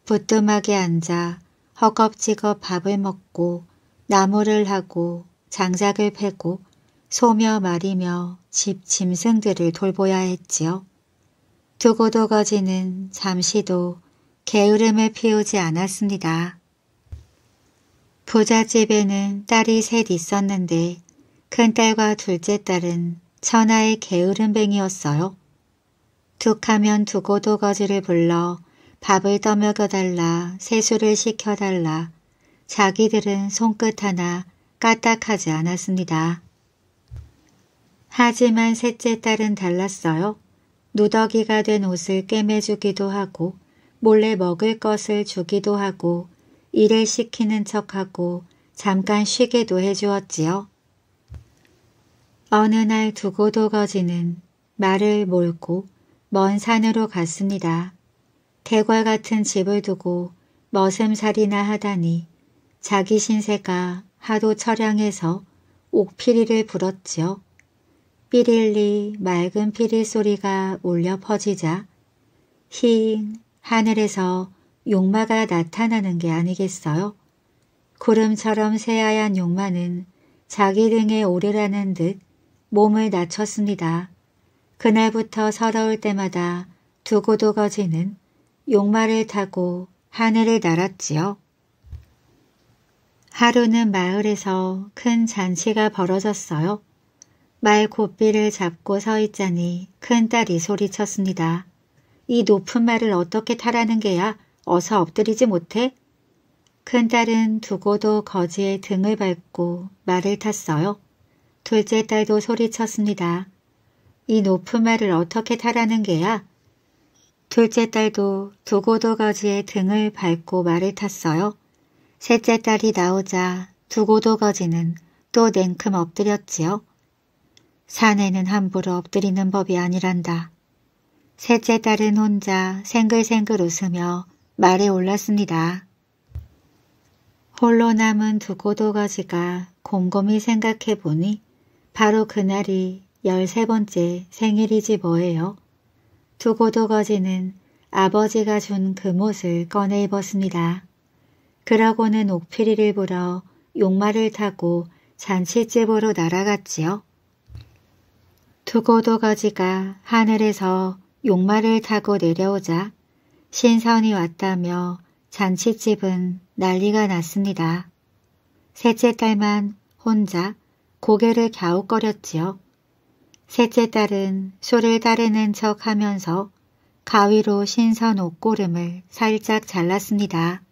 부뚜막에 앉아 허겁지겁 밥을 먹고 나무를 하고 장작을 패고 소며 말이며 집 짐승들을 돌보아야 했지요. 두고도 거지는 잠시도 게으름을 피우지 않았습니다. 부잣집에는 딸이 셋 있었는데 큰딸과 둘째 딸은 천하의 게으름뱅이였어요. 툭하면 두고도 거지를 불러 밥을 떠먹여달라, 세수를 시켜달라. 자기들은 손끝 하나 까딱하지 않았습니다. 하지만 셋째 딸은 달랐어요. 누더기가 된 옷을 꿰매주기도 하고 몰래 먹을 것을 주기도 하고 일을 시키는 척하고 잠깐 쉬게도 해주었지요. 어느 날 두고도 거지는 말을 몰고 먼 산으로 갔습니다. 대궐 같은 집을 두고 머슴살이나 하다니 자기 신세가 하도 처량해서 옥피리를 불었지요. 삐릴리 맑은 피리 소리가 울려 퍼지자 힝 하늘에서 용마가 나타나는 게 아니겠어요? 구름처럼 새하얀 용마는 자기 등에 오르라는 듯 몸을 낮췄습니다. 그날부터 서러울 때마다 두고도 거지는 용마를 타고 하늘을 날았지요. 하루는 마을에서 큰 잔치가 벌어졌어요. 말 고삐를 잡고 서 있자니 큰딸이 소리쳤습니다. 이 높은 말을 어떻게 타라는 게야? 어서 엎드리지 못해? 큰딸은 두고도 거지의 등을 밟고 말을 탔어요. 둘째 딸도 소리쳤습니다. 이 높은 말을 어떻게 타라는 게야? 둘째 딸도 두고도거지의 등을 밟고 말을 탔어요. 셋째 딸이 나오자 두고도거지는 또 냉큼 엎드렸지요. 사내는 함부로 엎드리는 법이 아니란다. 셋째 딸은 혼자 생글생글 웃으며 말에 올랐습니다. 홀로 남은 두고도거지가 곰곰이 생각해 보니 바로 그날이 13번째 생일이지 뭐예요. 두고도거지는 아버지가 준 금옷을 꺼내 입었습니다. 그러고는 옥피리를 불어 용마를 타고 잔치집으로 날아갔지요. 두고도거지가 하늘에서 용마를 타고 내려오자 신선이 왔다며 잔치집은 난리가 났습니다. 셋째 딸만 혼자 고개를 갸웃거렸지요. 셋째 딸은 술을 따르는 척 하면서 가위로 신선 옷고름을 살짝 잘랐습니다.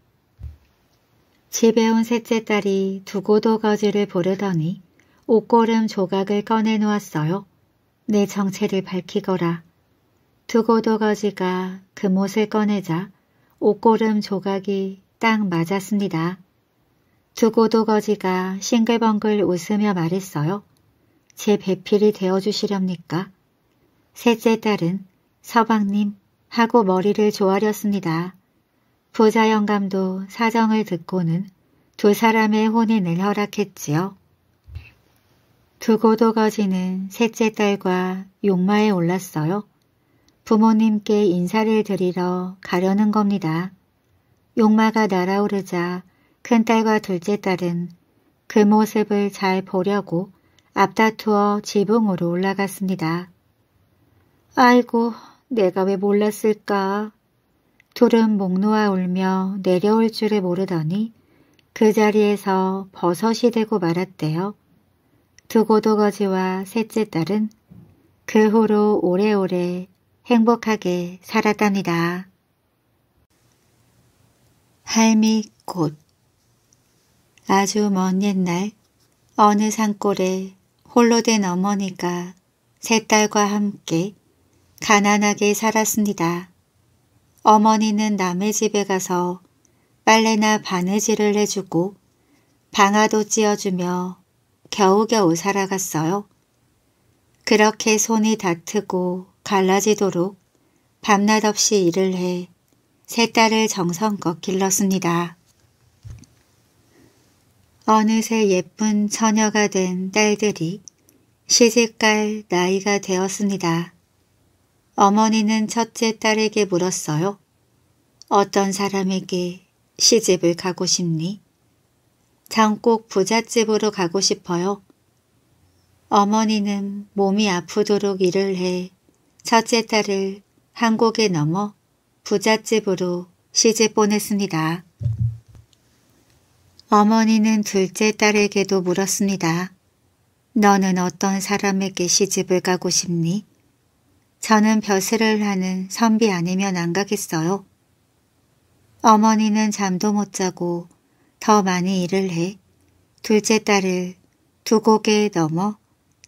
집에 온 셋째 딸이 두고도거지를 부르더니 옷고름 조각을 꺼내놓았어요. 내 정체를 밝히거라. 두고도거지가 금옷을 꺼내자 옷고름 조각이 딱 맞았습니다. 두고도거지가 싱글벙글 웃으며 말했어요. 제 배필이 되어주시렵니까? 셋째 딸은 서방님 하고 머리를 조아렸습니다. 부자 영감도 사정을 듣고는 두 사람의 혼인을 허락했지요. 두고도거지는 셋째 딸과 용마에 올랐어요. 부모님께 인사를 드리러 가려는 겁니다. 용마가 날아오르자 큰딸과 둘째 딸은 그 모습을 잘 보려고 앞다투어 지붕으로 올라갔습니다. 아이고, 내가 왜 몰랐을까? 둘은 목 놓아 울며 내려올 줄을 모르더니 그 자리에서 버섯이 되고 말았대요. 두고도거지와 셋째 딸은 그 후로 오래오래 행복하게 살았답니다. 할미꽃. 아주 먼 옛날 어느 산골에 홀로 된 어머니가 세 딸과 함께 가난하게 살았습니다. 어머니는 남의 집에 가서 빨래나 바느질을 해주고 방아도 찧어주며 겨우겨우 살아갔어요. 그렇게 손이 다트고 갈라지도록 밤낮 없이 일을 해 세 딸을 정성껏 길렀습니다. 어느새 예쁜 처녀가 된 딸들이 시집갈 나이가 되었습니다. 어머니는 첫째 딸에게 물었어요. 어떤 사람에게 시집을 가고 싶니? 전 꼭 부잣집으로 가고 싶어요. 어머니는 몸이 아프도록 일을 해 첫째 딸을 한국에 넘어 부잣집으로 시집 보냈습니다. 어머니는 둘째 딸에게도 물었습니다. 너는 어떤 사람에게 시집을 가고 싶니? 저는 벼슬을 하는 선비 아니면 안 가겠어요. 어머니는 잠도 못 자고 더 많이 일을 해 둘째 딸을 두 곡에 넘어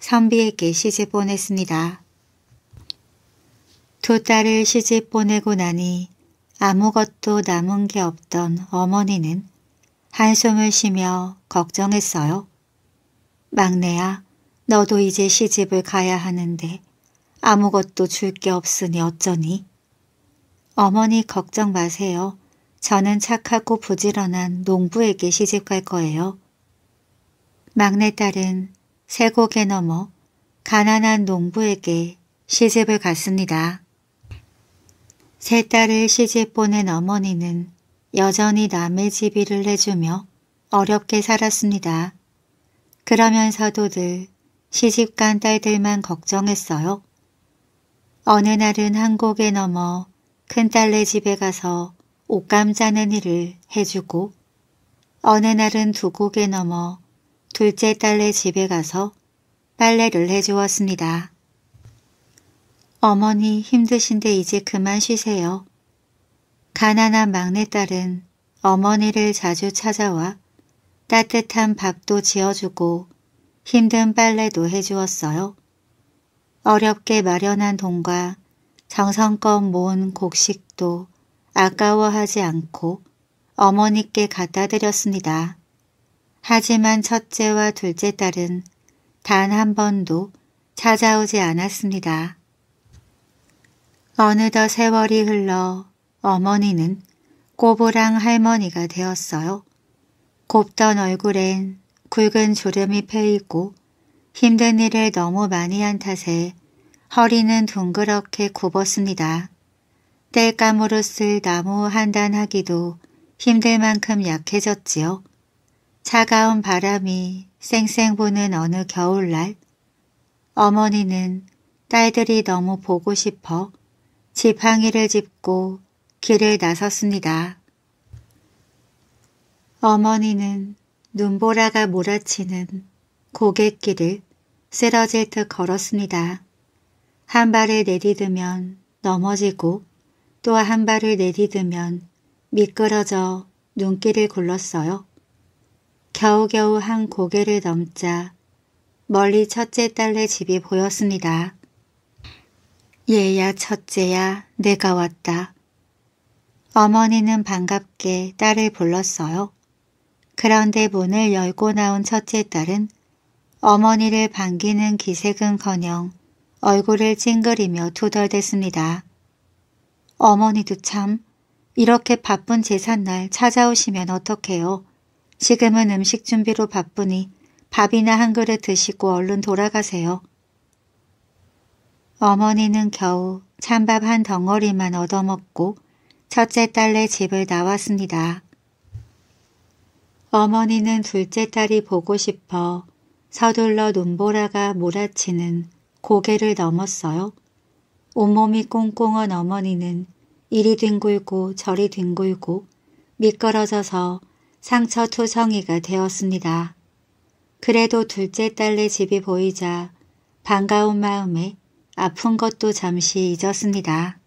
선비에게 시집 보냈습니다. 두 딸을 시집 보내고 나니 아무것도 남은 게 없던 어머니는 한숨을 쉬며 걱정했어요. 막내야, 너도 이제 시집을 가야 하는데 아무것도 줄 게 없으니 어쩌니? 어머니 걱정 마세요. 저는 착하고 부지런한 농부에게 시집 갈 거예요. 막내딸은 세곡에 넘어 가난한 농부에게 시집을 갔습니다. 세 딸을 시집 보낸 어머니는 여전히 남의 집 일을 해주며 어렵게 살았습니다. 그러면서도 늘 시집간 딸들만 걱정했어요. 어느 날은 한곡에 넘어 큰딸네 집에 가서 옷감 짜는 일을 해주고 어느 날은 두 곡에 넘어 둘째 딸네 집에 가서 빨래를 해주었습니다. 어머니 힘드신데 이제 그만 쉬세요. 가난한 막내딸은 어머니를 자주 찾아와 따뜻한 밥도 지어주고 힘든 빨래도 해주었어요. 어렵게 마련한 돈과 정성껏 모은 곡식도 아까워하지 않고 어머니께 갖다 드렸습니다. 하지만 첫째와 둘째 딸은 단 한 번도 찾아오지 않았습니다. 어느덧 세월이 흘러 어머니는 꼬부랑 할머니가 되었어요. 곱던 얼굴엔 굵은 주름이 패이고 힘든 일을 너무 많이 한 탓에 허리는 둥그렇게 굽었습니다. 땔감으로 쓸 나무 한 단 하기도 힘들 만큼 약해졌지요. 차가운 바람이 쌩쌩 부는 어느 겨울날 어머니는 딸들이 너무 보고 싶어 지팡이를 짚고 길을 나섰습니다. 어머니는 눈보라가 몰아치는 고갯길을 쓰러질 듯 걸었습니다. 한 발을 내디디면 넘어지고 또 한 발을 내디디면 미끄러져 눈길을 굴렀어요. 겨우겨우 한 고개를 넘자 멀리 첫째 딸네 집이 보였습니다. 얘야 첫째야 내가 왔다. 어머니는 반갑게 딸을 불렀어요. 그런데 문을 열고 나온 첫째 딸은 어머니를 반기는 기색은커녕 얼굴을 찡그리며 투덜댔습니다. 어머니도 참 이렇게 바쁜 제삿날 찾아오시면 어떡해요. 지금은 음식 준비로 바쁘니 밥이나 한 그릇 드시고 얼른 돌아가세요. 어머니는 겨우 찬밥 한 덩어리만 얻어먹고 첫째 딸네 집을 나왔습니다. 어머니는 둘째 딸이 보고 싶어 서둘러 눈보라가 몰아치는 고개를 넘었어요. 온몸이 꽁꽁한 어머니는 이리 뒹굴고 저리 뒹굴고 미끄러져서 상처투성이가 되었습니다. 그래도 둘째 딸네 집이 보이자 반가운 마음에 아픈 것도 잠시 잊었습니다.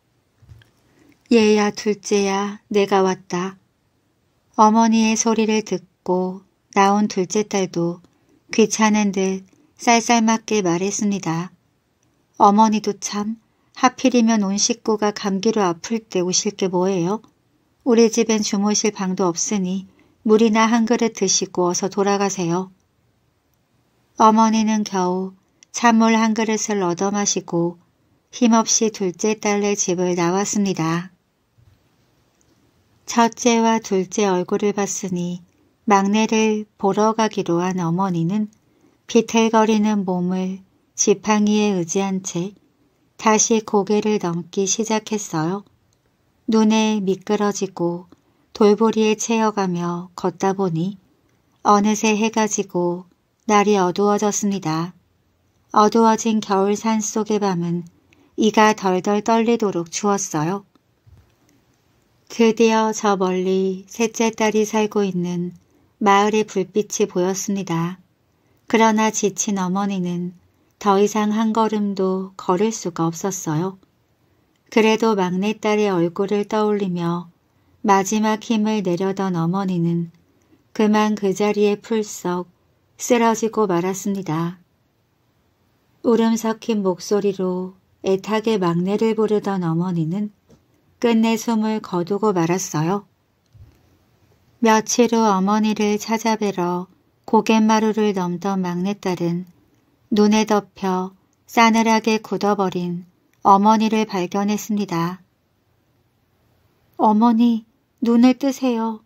얘야 둘째야 내가 왔다. 어머니의 소리를 듣고 나온 둘째 딸도 귀찮은 듯 쌀쌀맞게 말했습니다. 어머니도 참 하필이면 온 식구가 감기로 아플 때 오실 게 뭐예요? 우리 집엔 주무실 방도 없으니 물이나 한 그릇 드시고 어서 돌아가세요. 어머니는 겨우 찬물 한 그릇을 얻어 마시고 힘없이 둘째 딸네 집을 나왔습니다. 첫째와 둘째 얼굴을 봤으니 막내를 보러 가기로 한 어머니는 비틀거리는 몸을 지팡이에 의지한 채 다시 고개를 넘기 시작했어요. 눈에 미끄러지고 돌보리에 채여가며 걷다 보니 어느새 해가 지고 날이 어두워졌습니다. 어두워진 겨울 산속의 밤은 이가 덜덜 떨리도록 추웠어요. 드디어 저 멀리 셋째 딸이 살고 있는 마을의 불빛이 보였습니다. 그러나 지친 어머니는 더 이상 한 걸음도 걸을 수가 없었어요. 그래도 막내딸의 얼굴을 떠올리며 마지막 힘을 내려던 어머니는 그만 그 자리에 풀썩 쓰러지고 말았습니다. 울음 섞인 목소리로 애타게 막내를 부르던 어머니는 끝내 숨을 거두고 말았어요. 며칠 후 어머니를 찾아뵈러 고갯마루를 넘던 막내딸은 눈에 덮여 싸늘하게 굳어버린 어머니를 발견했습니다. 어머니, 눈을 뜨세요.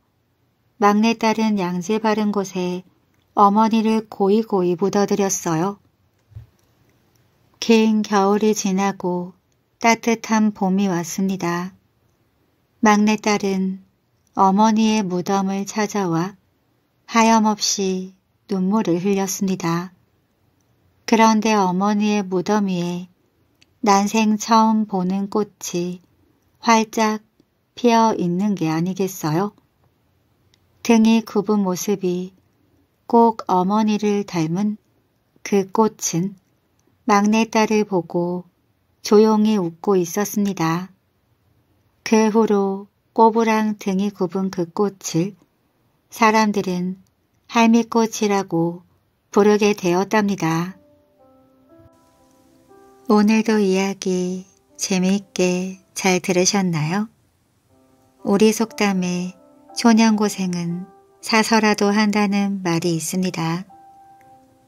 막내딸은 양지 바른 곳에 어머니를 고이고이 묻어드렸어요. 긴 겨울이 지나고 따뜻한 봄이 왔습니다. 막내딸은 어머니의 무덤을 찾아와 하염없이 눈물을 흘렸습니다. 그런데 어머니의 무덤 위에 난생 처음 보는 꽃이 활짝 피어 있는 게 아니겠어요? 등이 굽은 모습이 꼭 어머니를 닮은 그 꽃은 막내딸을 보고 조용히 웃고 있었습니다. 그 후로 꼬부랑 등이 굽은 그 꽃을 사람들은 할미꽃이라고 부르게 되었답니다. 오늘도 이야기 재미있게 잘 들으셨나요? 우리 속담에 초년고생은 사서라도 한다는 말이 있습니다.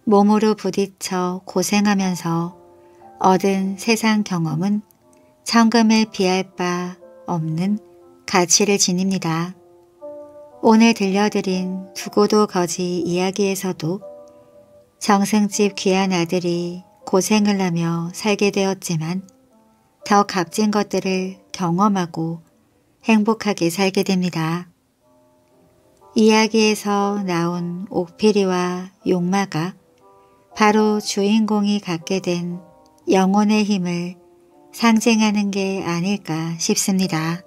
몸으로 부딪혀 고생하면서 얻은 세상 경험은 천금에 비할 바 없는 가치를 지닙니다. 오늘 들려드린 두고도 거지 이야기에서도 정승집 귀한 아들이 고생을 하며 살게 되었지만 더 값진 것들을 경험하고 행복하게 살게 됩니다. 이야기에서 나온 옥필이와 용마가 바로 주인공이 갖게 된 영혼의 힘을 상징하는 게 아닐까 싶습니다.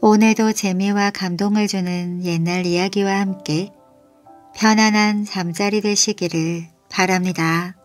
오늘도 재미와 감동을 주는 옛날 이야기와 함께 편안한 잠자리 되시기를 바랍니다.